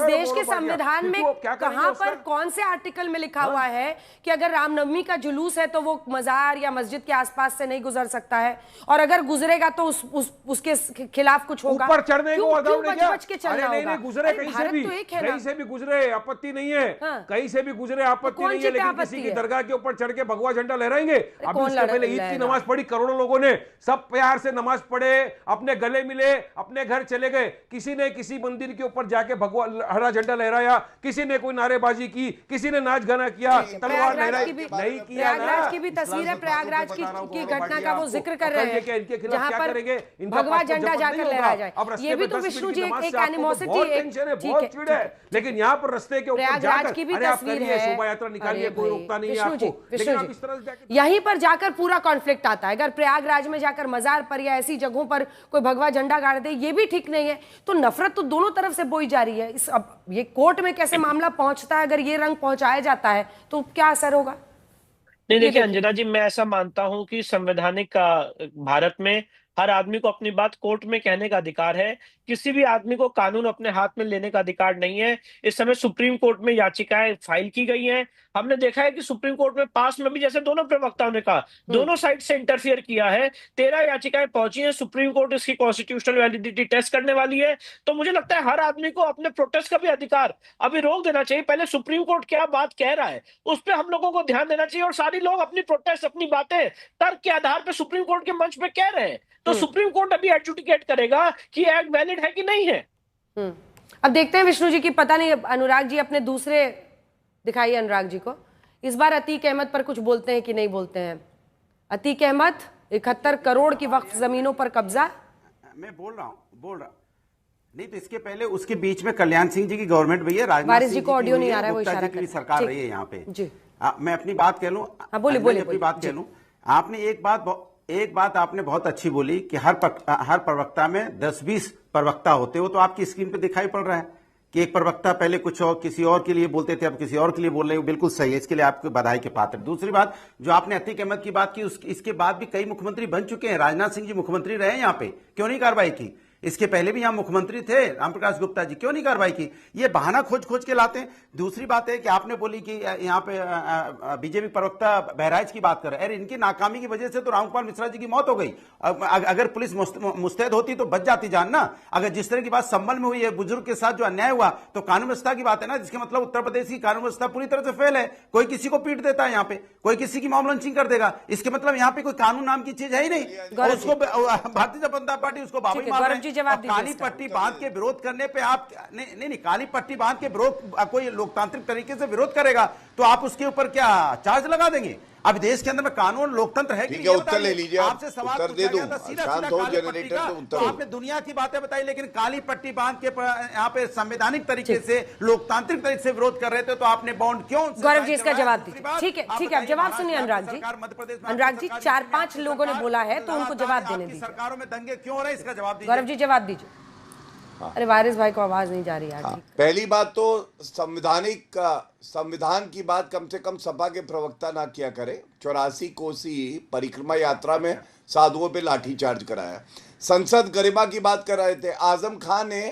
देश के संविधान में कहां पर कौन से आर्टिकल में लिखा हुआ है कि अगर रामनवमी का जुलूस है तो वो मजार या मस्जिद के आसपास से नहीं गुजर सकता है, और अगर गुजरेगा तो उसके खिलाफ कुछ होगा? ऊपर चढ़ने को बच के चलना होगा। गुजरे कहीं से भी गुजरे, आपत्ति नहीं है। कहीं से भी गुजरे आपत्ति नहीं है, लेकिन किसी की दरगाह के ऊपर चढ़ के भगवा झंडा लहराएंगे। अभी उसके पहले ईद की नमाज पढ़ी, करोड़ों लोगों ने सब प्यार से नमाज पढ़े, अपने गले मिले, अपने घर चले गए। किसी ने किसी मंदिर के ऊपर जाके भगवा हरा झंडा लहराया, किसी ने कोई नारेबाजी की, किसी ने नाच गाना किया, तलवार लहराई नहीं किया। प्रयागराज की भी तस्वीर है, प्रयागराज की घटना का वो जिक्र कर रहे हैं जहां पर भगवा झंडा जाकर लहराया जाए। ये भी तो विष्णु जी एक एनिमोसिटी है, लेकिन यहाँ पर रास्ते के ऊपर प्रयागराज की भी तस्वीर है, शोभा यात्रा निकालिए, कोई रोकता नहीं है आपको। यहीं पर जाकर पूरा कॉन्फ्लिक्ट आता है। अगर प्रयागराज में जाकर मजार पर या ऐसी जगहों पर कोई भगवा झंडा गाड़ दे, ये भी ठीक नहीं है। तो नफरत तो दोनों तरफ से बोई जा रही है। अब ये कोर्ट में कैसे मामला पहुंचता है, अगर ये रंग पहुंचाया जाता है तो क्या असर होगा? नहीं देखिए अंजना जी, मैं ऐसा मानता हूं कि संवैधानिक भारत में हर आदमी को अपनी बात कोर्ट में कहने का अधिकार है। किसी भी आदमी को कानून अपने हाथ में लेने का अधिकार नहीं है। इस समय सुप्रीम कोर्ट में याचिकाएं फाइल की गई हैं। हमने देखा है कि सुप्रीम कोर्ट में पास में भी, जैसे दोनों प्रवक्ताओं ने कहा, दोनों साइड से इंटरफियर किया है। 13 याचिकाएं पहुंची हैं। सुप्रीम कोर्ट इसकी कॉन्स्टिट्यूशनल वैलिडिटी टेस्ट करने वाली है। तो मुझे लगता है हर आदमी को अपने प्रोटेस्ट का भी अधिकार अभी रोक देना चाहिए। पहले सुप्रीम कोर्ट क्या बात कह रहा है उस पर हम लोगों को ध्यान देना चाहिए, और सारे लोग अपनी प्रोटेस्ट, अपनी बातें तर्क के आधार पर सुप्रीम कोर्ट के मंच पे कह रहे हैं। तो सुप्रीम कोर्ट अभी एडजुडिकेट करेगा कि एक्ट वैलिड है कि नहीं है। अब देखते हैं विष्णु जी की, पता नहीं अनुराग जी अपने दूसरे दिखाइए अनुराग जी को, इस बार अतीक अहमद पर कुछ बोलते हैं कि नहीं बोलते हैं? अतीक अहमद, 71 करोड़ की वक्फ जमीनों पर कब्जा। मैं बोल रहा नहीं तो इसके पहले उसके बीच में कल्याण सिंह जी की गवर्नमेंट भैया, राजनाथ वारिस जी को ऑडियो नहीं आ रहा है, वो इशारा कर सरकार रही है यहाँ पे जी। मैं अपनी बात कह लूं, अपनी बात कह लूं। आपने एक बात आपने बहुत अच्छी बोली कि हर प्रवक्ता में 10-20 प्रवक्ता होते हो, तो आपकी स्क्रीन पे दिखाई पड़ रहा है कि एक प्रवक्ता पहले कुछ और किसी और के लिए बोलते थे, अब किसी और के लिए बोल रहे हो। बिल्कुल सही है, इसके लिए आपको बधाई के पात्र। दूसरी बात जो आपने अतीक अहमद की बात की, इसके बाद भी कई मुख्यमंत्री बन चुके हैं। राजनाथ सिंह जी मुख्यमंत्री रहे यहाँ पे, क्यों नहीं कार्रवाई की? इसके पहले भी यहां मुख्यमंत्री थे रामप्रकाश गुप्ता जी, क्यों नहीं कार्रवाई की? ये बहाना खोज के लाते हैं। दूसरी बात है कि आपने बोली कि यहाँ पे बीजेपी प्रवक्ता बहराइच की बात कर रहे हैं। अरे इनकी नाकामी की वजह से तो रामकुमार मिश्रा जी की मौत हो गई। अगर पुलिस मुस्तैद होती तो बच जाती जान ना। अगर जिस तरह की बात संभल में हुई है, बुजुर्ग के साथ जो अन्याय हुआ, तो कानून व्यवस्था की बात है ना, जिसके मतलब उत्तर प्रदेश की कानून व्यवस्था पूरी तरह से फेल है। कोई किसी को पीट देता है यहाँ पे, कोई किसी की मॉब लंचिंग कर देगा, इसके मतलब यहाँ पे कोई कानून नाम की चीज है ही नहीं। उसको भारतीय जनता पार्टी उसको बाबरी मार रही है। काली पट्टी बांध के विरोध करने पे आप नहीं काली पट्टी बांध के विरोध कोई लोकतांत्रिक तरीके से विरोध करेगा तो आप उसके ऊपर क्या चार्ज लगा देंगे? अब देश के अंदर में कानून लोकतंत्र है कि नहीं? उत्तर ले लीजिए, आपसे सवाल दे दूं, शांत हो जनरेटर तो उत्तर। आपने दुनिया की बातें बताई, लेकिन काली पट्टी बांध के यहाँ पे संवैधानिक तरीके से, लोकतांत्रिक तरीके से विरोध कर रहे थे, तो आपने बॉन्ड क्यों? गौरव जी इसका जवाब दीजिए। ठीक है, ठीक है, अब जवाब सुनिए अनुराग जी। अनुराग जी 4-5 लोगों ने बोला है तो उनको जवाब देने दीजिए। सरकारों में दंगे क्यों हो रहे हैं, इसका जवाब दीजिए। गौरव जी जवाब दीजिए। अरे वारिस भाई को आवाज नहीं जा रही यार। पहली बात तो संविधान की बात कम से कम सपा के प्रवक्ता ना किया करे। 84 कोसी परिक्रमा यात्रा में साधुओं पे लाठीचार्ज कराया। संसद गरिमा की बात कर रहे थे। आजम खान ने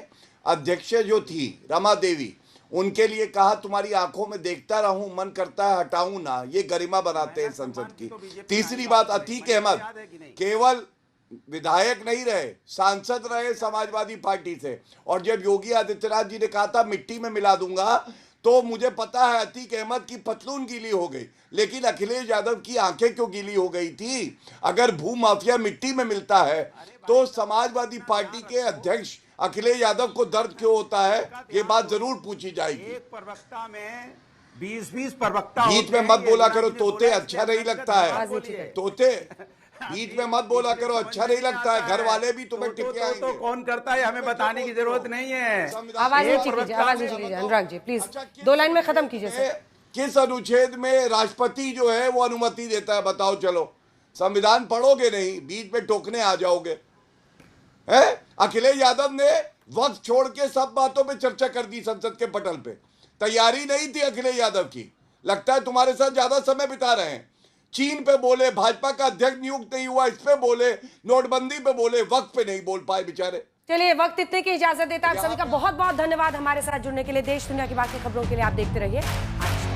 अध्यक्ष जो थी रमा देवी, उनके लिए कहा तुम्हारी आंखों में देखता रहूं, मन करता है हटाऊं ना। ये गरिमा बनाते हैं संसद की। तीसरी बात, अतीक अहमद केवल विधायक नहीं रहे, सांसद रहे समाजवादी पार्टी से। और जब योगी आदित्यनाथ जी ने कहा था मिट्टी में मिला दूंगा, तो मुझे पता है अतीक अहमद की पतलून गीली हो गई, लेकिन अखिलेश यादव की आंखें क्यों गीली हो गई थी? अगर भू माफिया मिट्टी में मिलता है तो समाजवादी पार्टी के अध्यक्ष अखिलेश यादव को दर्द क्यों होता है? ये बात जरूर पूछी जाएगी। एक प्रवक्ता में 20-20 प्रवक्ता बीच में मत बोला करो तोते, अच्छा नहीं लगता है। तोते बीच में मत बोला करो, अच्छा नहीं लगता है। घर वाले भी तुम्हें टिपियां आएंगे। तो कौन करता है, हमें बताने की जरूरत नहीं है। आवाज नीचे कीजिए, आवाज नीचे कीजिए। अनुराग जी प्लीज 2 लाइन में खत्म कीजिए सर। किस अनुच्छेद में राष्ट्रपति जो है वो अनुमति देता है बताओ? चलो, संविधान पढ़ोगे नहीं, बीच में टोकने आ जाओगे। है अखिलेश यादव ने वक्त छोड़ के सब बातों पे चर्चा कर दी संसद के पटल पे। तैयारी नहीं थी अखिलेश यादव की। लगता है तुम्हारे साथ ज्यादा समय बिता रहे हैं। चीन पे बोले, भाजपा का अध्यक्ष नियुक्त नहीं हुआ इस पे बोले, नोटबंदी पे बोले, वक्त पे नहीं बोल पाए बेचारे। चलिए, वक्त इतने की इजाजत देता है। आप सभी का बहुत बहुत धन्यवाद हमारे साथ जुड़ने के लिए। देश दुनिया की बाकी खबरों के लिए आप देखते रहिए आज